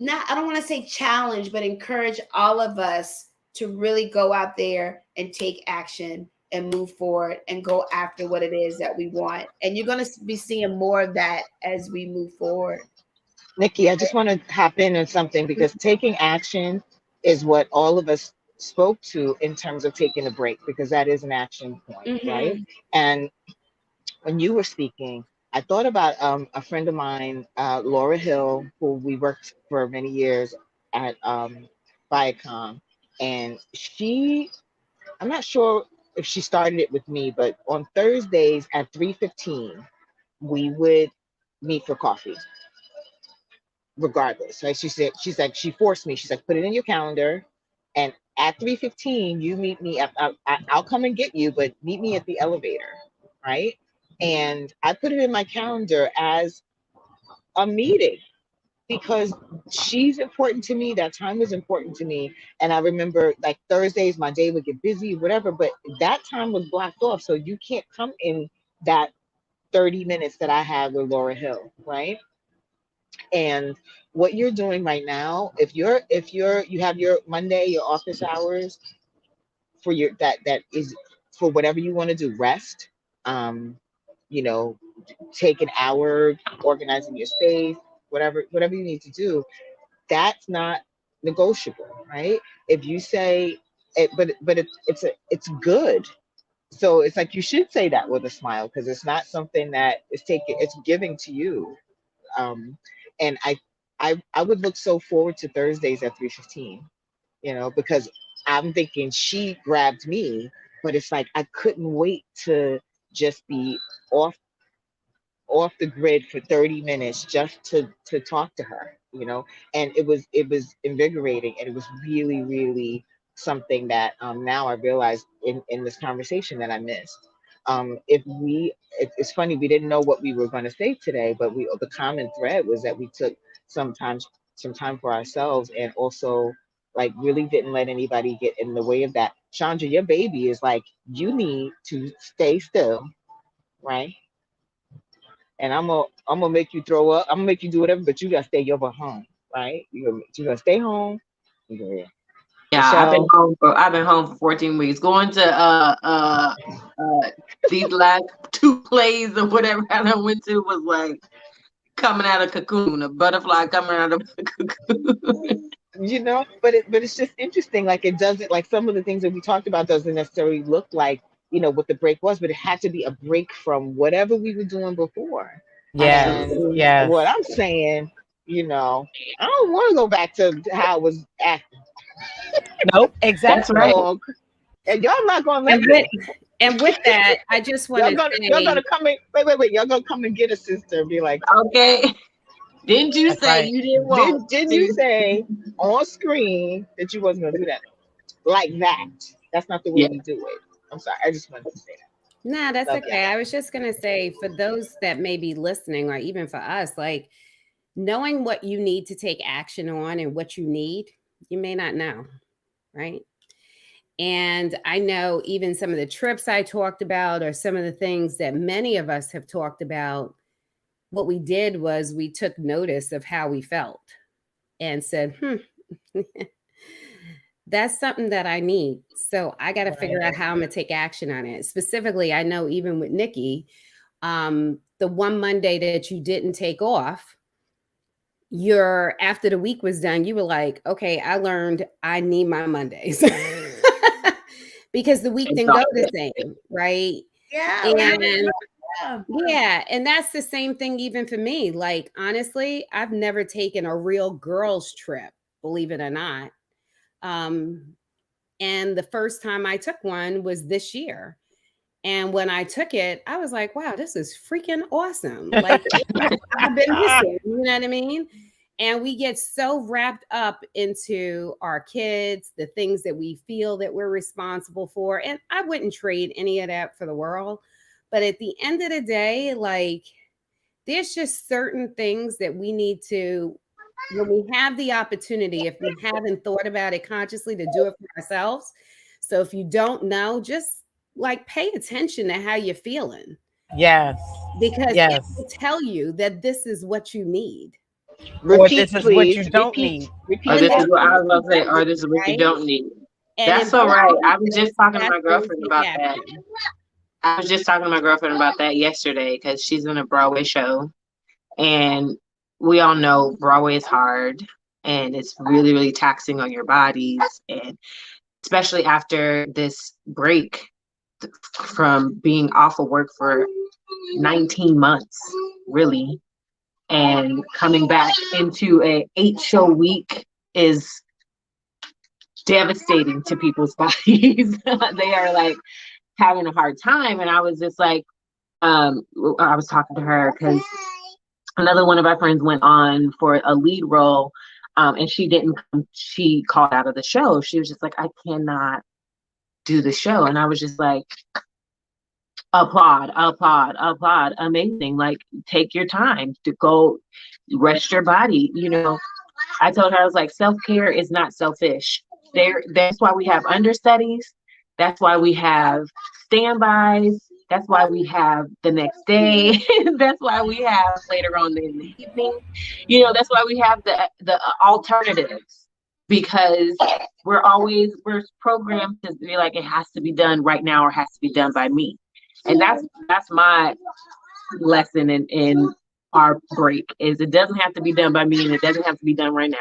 S2: I don't want to say challenge, but encourage all of us to really go out there and take action and move forward and go after what it is that we want. And you're going to be seeing more of that as we move forward.
S7: Nikki, I just want to hop in on something, because taking action is what all of us spoke to in terms of taking a break, because that is an action point, right? And when you were speaking, I thought about a friend of mine, Laura Hill, who we worked for many years at Viacom. And I'm not sure if she started it with me, but on Thursdays at 3:15, we would meet for coffee, regardless. Right? She forced me. She's like, put it in your calendar, and at 3:15, you meet me. I'll come and get you, but meet me at the elevator, right? And I put it in my calendar as a meeting, because she's important to me. That time was important to me. And I remember, like, Thursdays, my day would get busy, whatever, but that time was blocked off. So you can't come in that 30 minutes that I had with Laura Hill, right? And what you're doing right now, if you have your Monday, your office hours for your, that is for whatever you want to do, rest, um, you know, take an hour organizing your space, whatever you need to do, that's not negotiable, right? If you say it, but it's good. So it's like, you should say that with a smile, because it's not something that is taken, it's giving to you. Um, and I would look so forward to Thursdays at 3:15, because I'm thinking she grabbed me, but it's like I couldn't wait to just be off off the grid for 30 minutes just to talk to her, and it was invigorating, and it was really, really something that now I realize in this conversation that I missed. It's funny, we didn't know what we were going to say today, but the common thread was that we took some time for ourselves, and also, like, really didn't let anybody get in the way of that. Chandra, your baby is like, you need to stay still, right? And I'm gonna make you throw up. I'm gonna make you do whatever, but you gotta stay your butt home, right? You gonna stay home.
S4: Yeah, I've been home for 14 weeks. Going to these last two plays or whatever I went to was like coming out of cocoon, a butterfly coming out of a cocoon.
S7: But it's just interesting. Like, it doesn't, like, some of the things that we talked about doesn't necessarily look like what the break was, but it had to be a break from whatever we were doing before.
S3: Yes,
S7: And
S3: yes.
S7: what I'm saying, I don't want to go back to how it was acting.
S3: Nope, exactly.
S4: That's right.
S7: And y'all not gonna let me.
S6: And with that, I just want to say,
S7: y'all gonna come in. Wait. Y'all gonna come and get a sister and be like,
S4: okay. Didn't you say
S3: right.
S4: you didn't want?
S7: Didn't you say on screen that you wasn't gonna do that like that? That's not the way we do it. I'm sorry. I just wanted to say that.
S6: Nah, that's okay. I was just gonna say, for those that may be listening, or even for us, like, knowing what you need to take action on and what you need, you may not know, right? And I know even some of the trips I talked about, or some of the things that many of us have talked about, what we did was we took notice of how we felt and said, that's something that I need. So I got to figure out how I'm going to take action on it. Specifically, I know even with Nikki, the one Monday that you didn't take off, after the week was done, you were like, okay, I learned I need my Mondays. Because the week didn't go the same, right?
S2: Yeah.
S6: Yeah. And that's the same thing even for me. Like, honestly, I've never taken a real girls trip, believe it or not. And the first time I took one was this year. And when I took it, I was like, wow, this is freaking awesome. Like, I've been missing, you know what I mean? And we get so wrapped up into our kids, the things that we feel that we're responsible for. And I wouldn't trade any of that for the world. But at the end of the day, like, there's just certain things that we need to, when we have the opportunity, if we haven't thought about it consciously, to do it for ourselves. So if you don't know, just like pay attention to how you're feeling.
S3: Yes.
S6: Because
S3: Yes.
S6: it will tell you that this is what you need.
S3: Or this
S7: Repeat,
S3: is what you
S7: please.
S3: don't
S7: Repeat.
S3: need.
S7: Repeat.
S4: Or this is
S6: that's
S4: what I was
S6: what
S4: about to say,
S6: you
S4: or this is what you
S6: right?
S4: don't need.
S6: And
S4: That's
S6: in
S4: all
S6: both
S4: right. I was
S6: cases,
S4: just talking to
S6: that's
S4: my
S6: where we
S4: girlfriend
S6: take
S4: about that.
S6: action.
S4: I was just talking to my girlfriend about that yesterday because she's in a Broadway show. And we all know Broadway is hard and it's really, really taxing on your bodies. And especially after this break from being off of work for 19 months, really, and coming back into a 8-show week is devastating to people's bodies. They are like having a hard time. And I was just like, I was talking to her because another one of our friends went on for a lead role, and she didn't come. She called out of the show. She was just like, I cannot do the show. And I was just like, applaud, applaud, applaud. Amazing. Like, take your time to go rest your body. You know, I told her, I was like, self-care is not selfish. That's why we have understudies. That's why we have standbys. That's why we have the next day. That's why we have later on in the evening. You know, that's why we have the alternatives, because we're programmed to be like, it has to be done right now or has to be done by me. And that's my lesson in our break, is it doesn't have to be done by me and it doesn't have to be done right now.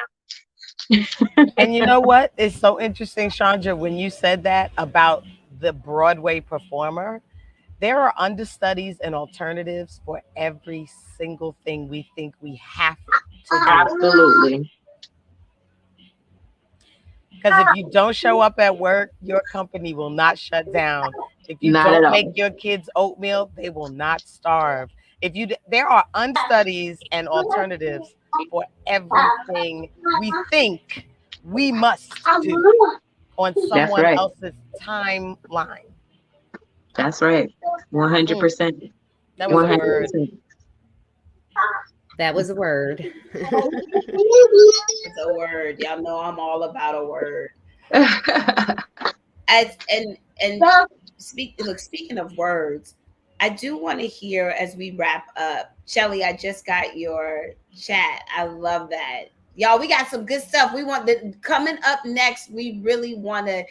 S3: And you know what? It's so interesting, Chandra, when you said that about the Broadway performer. There are understudies and alternatives for every single thing we think we have to do.
S4: Absolutely.
S3: Because if you don't show up at work, your company will not shut down. If you
S4: Not at
S3: don't
S4: all.
S3: make your kids oatmeal, they will not starve. There are understudies and alternatives for everything we think we must do on
S4: That's
S3: someone
S4: right.
S3: else's timeline.
S4: That's right. 100%.
S3: That was a
S4: 100%.
S3: word.
S6: That was a word.
S2: It's a word. Y'all know I'm all about a word. Speaking of words, I do want to hear as we wrap up. Shelly, I just got your chat. I love that. Y'all, we got some good stuff. Coming up next, we really want to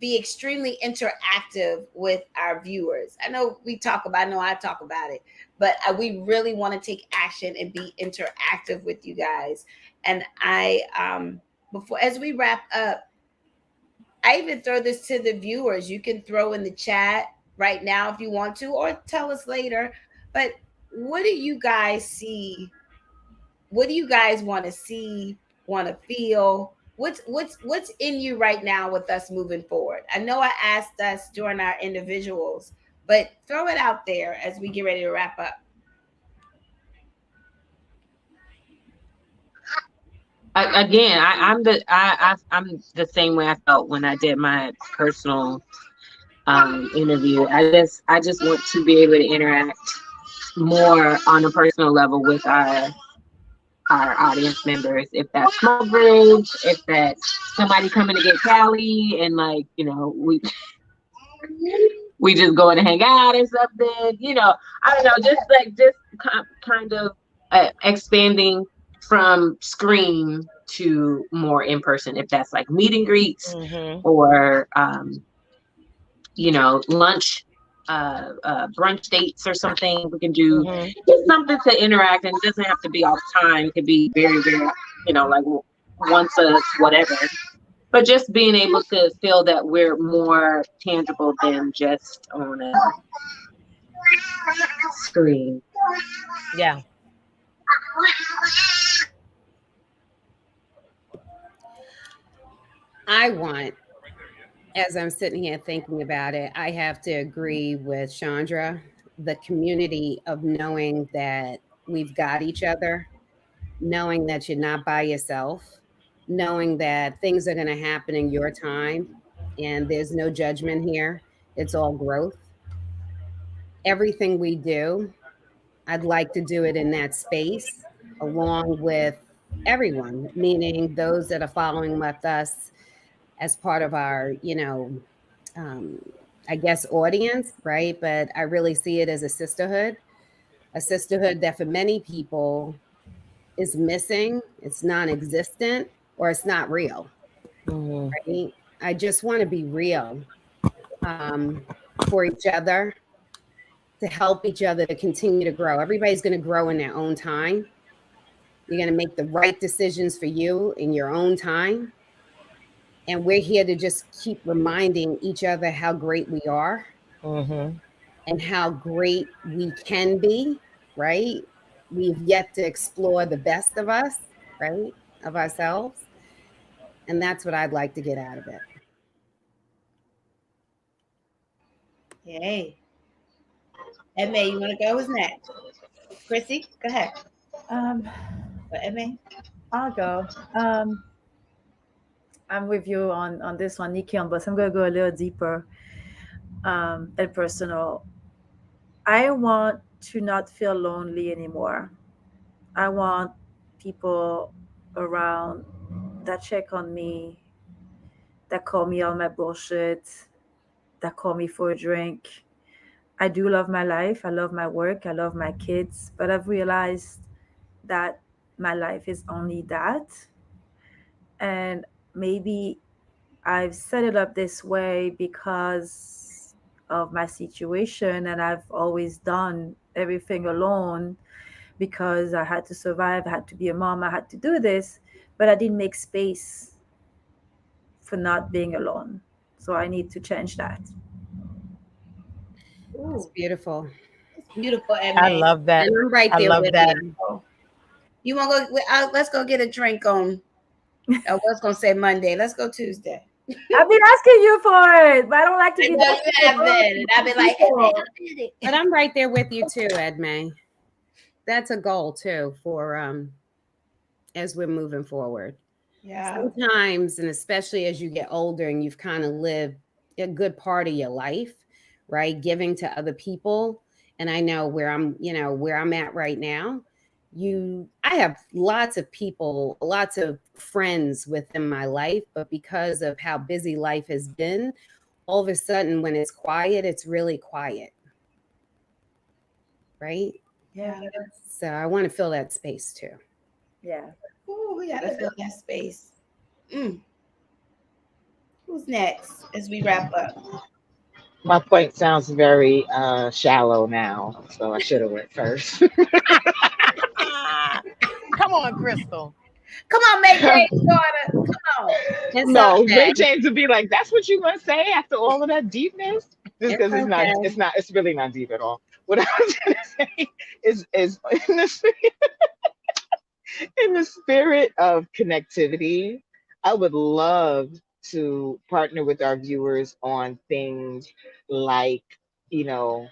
S2: be extremely interactive with our viewers. I know I talk about it, but we really want to take action and be interactive with you guys. And as we wrap up, I even throw this to the viewers. You can throw in the chat right now if you want to, or tell us later. But what do you guys see? What do you guys want to see, want to feel? What's in you right now with us moving forward? I know I asked us during our individuals, but throw it out there as we get ready to wrap up.
S4: I'm the same way I felt when I did my personal interview. I just want to be able to interact more on a personal level with our audience members. If that's small groups, if that's somebody coming to get Cali, and like, you know, we just going to hang out or something, you know, I don't know, just kind of expanding from screen to more in person, if that's like meet and greets, or you know, lunch, brunch dates or something. We can do just something to interact, and it doesn't have to be all the time. It could be very, very, you know, like once a whatever. But just being able to feel that we're more tangible than just on a screen.
S3: Yeah.
S6: I want, as I'm sitting here thinking about it, I have to agree with Chondra, the community of knowing that we've got each other knowing that you're not by yourself, knowing that things are going to happen in your time and there's no judgment here. It's all growth. Everything we do, I'd like to do it in that space along with everyone, meaning those that are following with us as part of our, um, I guess, audience, right? But I really see it as a sisterhood that for many people is missing, it's non existent, or it's not real,
S3: Mhm.
S6: right? I just want to be real um, for each other, to help each other to continue to grow. Everybody's going to grow in their own time. You're going to make the right decisions for you in your own time. And we're here to just keep reminding each other how great we are
S3: Mhm.
S6: and how great we can be, right? We've yet to explore the best of us, right? Of ourselves. And that's what I'd like to get out of it.
S2: Yay. Edmee, you want to go? Who's next? Chrissy, go ahead.
S5: Um,
S2: Edmee.
S5: I'll go. I'm with you on this one, Nikki Unbossed. I'm gonna go a little deeper and personal. I want to not feel lonely anymore. I want people around that check on me, that call me on my bullshit, that call me for a drink. I do love my life. I love my work. I love my kids. But I've realized that my life is only that. And maybe I've set it up this way because of my situation, and I've always done everything alone because I had to survive, I had to be a mom, I had to do this, but I didn't make space for not being alone. So I need to change that.
S6: It's
S2: Ooh,
S6: beautiful.
S2: it's beautiful,
S3: I
S2: Edmee.
S3: love that.
S6: And I'm right
S3: I
S6: there
S3: love
S6: with
S3: that.
S6: you.
S2: You want to go? Let's go get a drink on. I was gonna say Monday. Let's go Tuesday.
S5: I've been asking you for it, but I don't like to
S2: I
S5: be
S2: know
S5: that
S2: you have been, and I've been like, Edmee,
S6: But I'm right there with you too, Edmee. That's a goal too for as we're moving forward.
S2: yeah,
S6: Sometimes, and especially as you get older and you've kind of lived a good part of your life, right? Giving to other people. And I know where I'm at right now. I have lots of people, lots of friends within my life, but because of how busy life has been, all of a sudden when it's quiet, it's really quiet, right?
S5: Yeah,
S2: yeah.
S6: So I want to fill that space too.
S5: yeah.
S2: Ooh, we gotta fill that space. Mm. Who's next as we wrap up?
S7: My point sounds very shallow now, so I should have went first.
S3: Ah, come on, Crystal.
S2: Come on, May Jane's daughter. Come on.
S6: It's
S7: No,
S6: okay.
S7: Ray James would be like, "That's what you gonna say after all of that deepness?" Just
S6: It's
S7: because
S6: okay.
S7: it's really not deep at all. What I was gonna say is in the spirit of connectivity, I would love to partner with our viewers on things like, you know,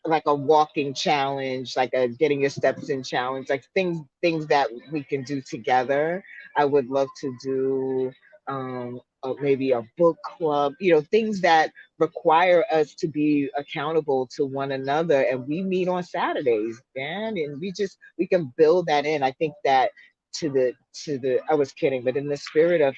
S7: like a walking challenge, like a getting your steps in challenge, like things that we can do together. I would love to do maybe a book club, things that require us to be accountable to one another. And we meet on Saturdays, man, and we can build that in. I think that to the I was kidding, but in the spirit of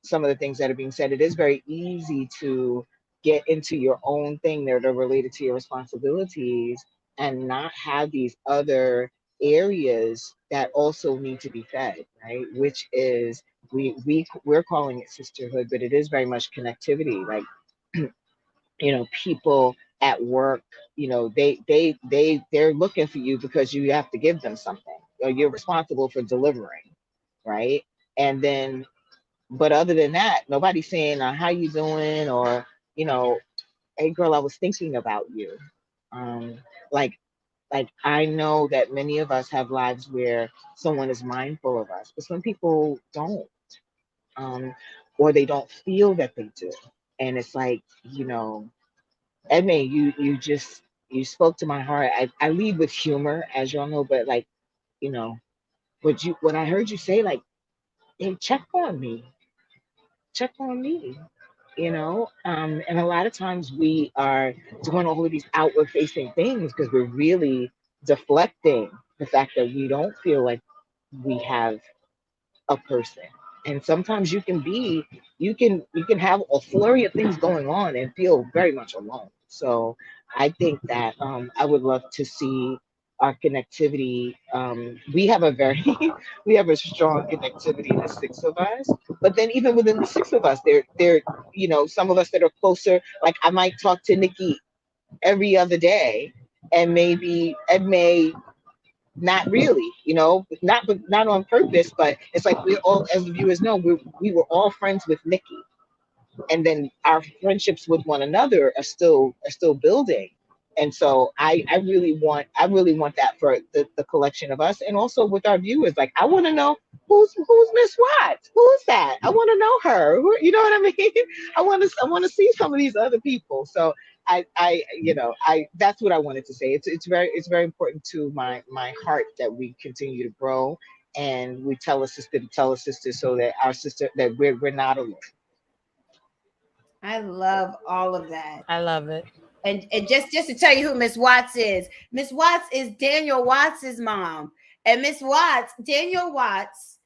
S7: some of the things that are being said, it is very easy to get into your own thing that are related to your responsibilities and not have these other areas that also need to be fed, right? Which is we're calling it sisterhood, but it is very much connectivity. Like, people at work, they're looking for you because you have to give them something, or you're responsible for delivering, right? And then, but other than that, nobody's saying, how you doing, or, you know hey girl, I was thinking about you. um like I know that many of us have lives where someone is mindful of us, but some people don't, um or they don't feel that they do. And it's like, Edmee, you spoke to my heart. I lead with humor, as y'all know, but like, you know, what I heard you say, like, hey, check on me, you know. And a lot of times we are doing all of these outward facing things because we're really deflecting the fact that we don't feel like we have a person. And sometimes you can have a flurry of things going on and feel very much alone. So I think that I would love to see our connectivity. We have a very we have a strong connectivity, the six of us. But then even within the six of us, there some of us that are closer. Like I might talk to Nikki every other day, and maybe Edmee not really, not on purpose, but it's like we're all, as the viewers know, we were all friends with Nikki, and then our friendships with one another are still building. And so I really want that for the collection of us, and also with our viewers. Like I want to know who's Miss Watts, who's that? I want to know her. You know what I mean? I want to see some of these other people. So I that's what I wanted to say. It's very important to my heart that we continue to grow, and we tell a sister to tell a sister, so that our sister, that we're not alone.
S2: I love all of that.
S3: I love it.
S2: And just to tell you who Miss Watts is Daniel Watts's mom. And Miss Watts, Daniel Watts,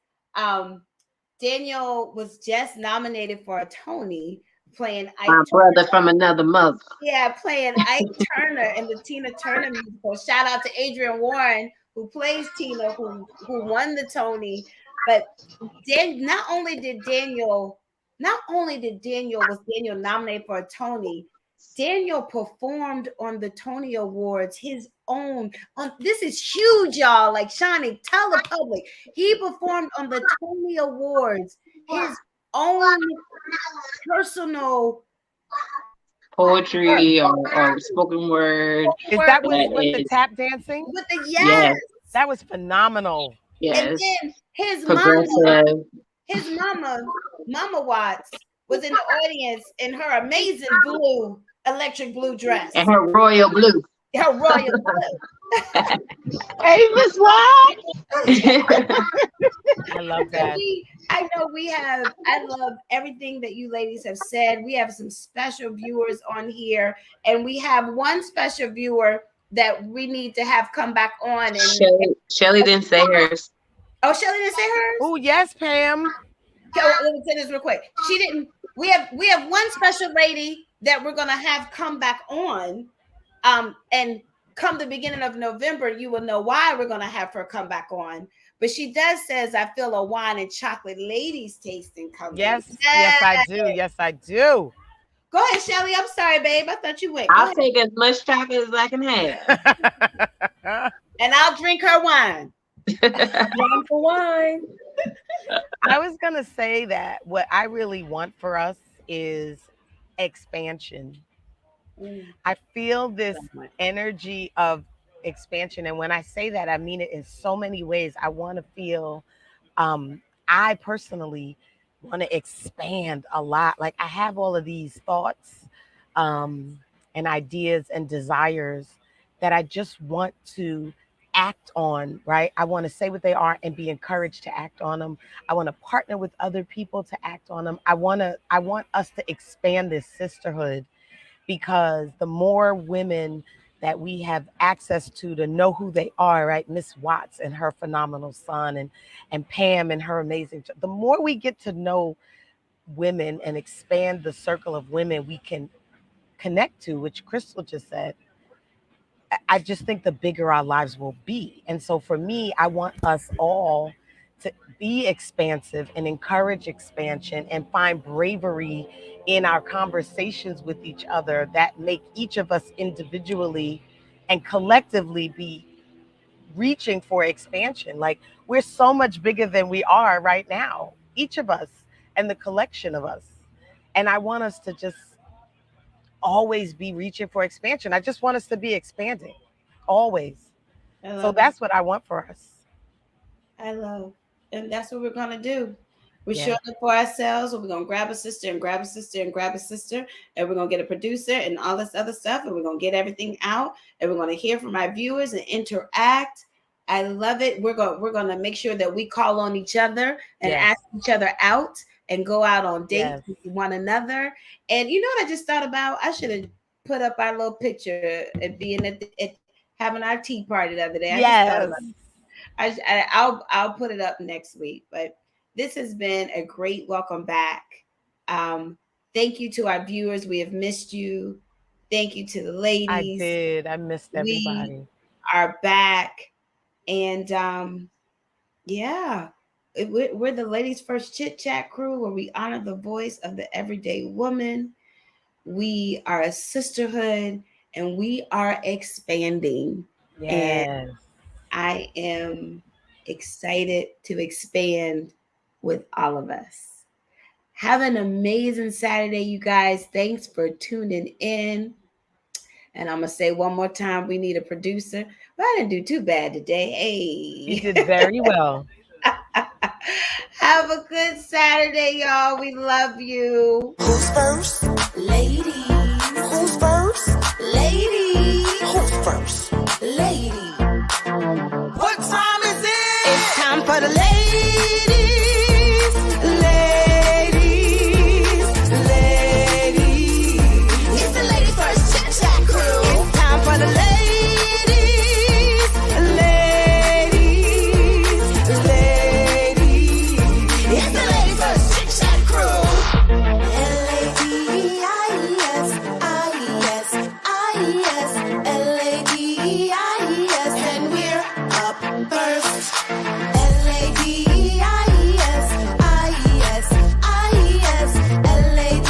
S2: Daniel was just nominated for a Tony playing
S4: My brother from another mother.
S2: Yeah, playing Ike Turner in the Tina Turner musical. Shout out to Adrian Warren, who plays Tina, who won the Tony. But not only did Daniel was Daniel nominated for a Tony, Daniel performed on the Tony Awards his own. This is huge, y'all. Like, Shani, tell the public. He performed on the Tony Awards his own personal
S4: poetry or spoken word.
S3: Is that with the tap dancing?
S2: With the yes.
S3: That was phenomenal.
S4: Yes.
S2: And then his mama, Mama Watts, was in the audience in her amazing blue, electric blue dress.
S4: And her royal blue.
S2: Her royal blue.
S7: Hey, Miss Watts.
S3: I love that.
S2: I love everything that you ladies have said. We have some special viewers on here, and we have one special viewer that we need to have come back on. And
S4: Shelly didn't say hers.
S2: Oh, Shelly didn't say hers?
S3: Oh, yes, Pam.
S2: Okay, let me say this real quick. She didn't. We have one special lady that we're gonna have come back on. And come the beginning of November, you will know why we're gonna have her come back on. But she says, I feel a wine and chocolate ladies tasting coming.
S3: Yes, I do. Yes, I do.
S2: Go ahead, Shelly. I'm sorry, babe. I thought you went.
S4: I'll take as much chocolate as I can have.
S2: And I'll drink her wine.
S5: Wine for wine.
S3: I was going to say that what I really want for us is expansion. I feel this energy of expansion. And when I say that, I mean it in so many ways. I want to feel, I personally want to expand a lot. Like I have all of these thoughts and ideas and desires that I just want to act on, right? I want to say what they are and be encouraged to act on them. I want to partner with other people to act on them. I want us to expand this sisterhood, because the more women that we have access to know who they are, right? Miss Watts and her phenomenal son, and Pam and her amazing, the more we get to know women and expand the circle of women we can connect to, which Crystal just said, I just think the bigger our lives will be. And so for me, I want us all to be expansive and encourage expansion and find bravery in our conversations with each other that make each of us individually and collectively be reaching for expansion. Like we're so much bigger than we are right now, each of us and the collection of us. And I want us to just always be reaching for expansion. I just want us to be expanding always. So that's what I want for us.
S2: I love. And that's what we're going to do. We're showing up for ourselves. We're going to grab a sister and grab a sister and grab a sister. And we're going to get a producer and all this other stuff. And we're going to get everything out. And we're going to hear from our viewers and interact. I love it. We're gonna make sure that we call on each other and
S3: Yes.
S2: ask each other out and go out on dates
S3: Yes.
S2: with one another. And you know what I just thought about? I should have put up our little picture and being at having our tea party the other day. I just thought
S3: Yes.
S2: about it. I'll put it up next week. But this has been a great welcome back. Thank you to our viewers. We have missed you. Thank you to the
S3: I
S2: ladies.
S3: did. I missed
S2: We
S3: everybody.
S2: are back, and yeah, we're the ladies' first chit-chat crew where we honor the voice of the everyday woman. We are a sisterhood, and we are expanding. And
S3: Yes.
S2: I am excited to expand with all of us. Have an amazing Saturday, you guys. Thanks for tuning in. And I'm going to say one more time, we need a producer. But I didn't do too bad today.
S3: You
S2: Hey.
S3: did very well.
S2: Have a good Saturday, y'all. We love you.
S1: Who's first? Ladies. Who's first? Ladies. Who's first? Ladies. What time is it? It's time for the ladies. Ladies. Ladies. It's the ladies first chit-chat crew. It's time for the ladies. Ladies. Ladies. It's the ladies first chit-chat crew. L-A-D-I-E-S, I-E-S, I-E-S, L-A-D-I-E-S, and we're up first. L-A-D-I-E-S, I-E-S, I-E-S,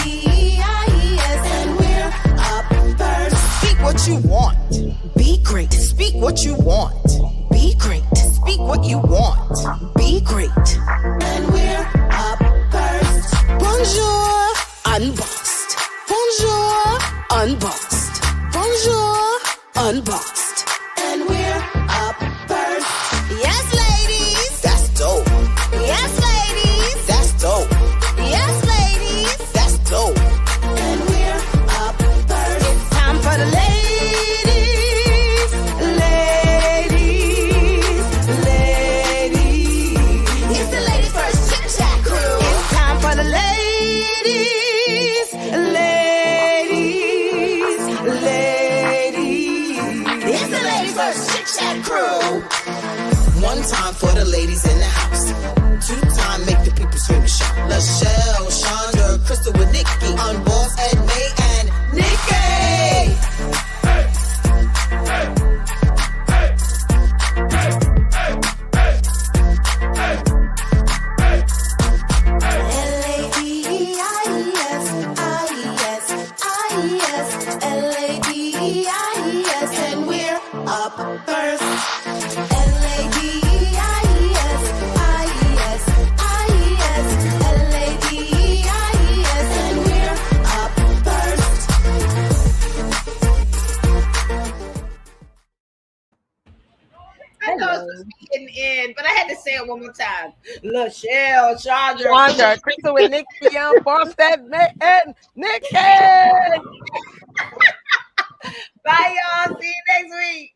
S1: L-A-D-I-E-S, and we're up first.
S8: Speak what you want. Be great. Speak what you want. Be great. Speak what you want. Be great.
S1: And we're up first.
S8: Bonjour, unbossed. Bonjour, unbossed. Bonjour, unbossed.
S1: And we're up first.
S8: Yes, ladies. That's dope.
S1: Yes, ladies.
S8: That's dope.
S1: Yes, ladies.
S8: That's dope.
S1: And we're up first. It's time for the ladies. Ladies. Ladies. It's the ladies first chit-chat crew. It's time for the ladies. Ladies. Ladies. It's the ladies first chit-chat crew.
S8: One time for the ladies in the house. Two time make the people scream and shout. Lachelle, Chondra, Crystal with Nikki, Unbossed, Edmee, and Nikki.
S1: L-A-D-I-E-S, I-E-S, I-E-S, L-A-D-I-E-S, and we're up first. L-A-D-I-E-S, I-E-S, I-E-S, L-A-D-I-E-S, and we're up first.
S2: I know it's supposed to be getting in, but I had to say it one more time. Lachelle, Chondra.
S3: Chondra, Crystal with Nikki Unbossed, and Nikki.
S2: Bye, y'all. See you next week.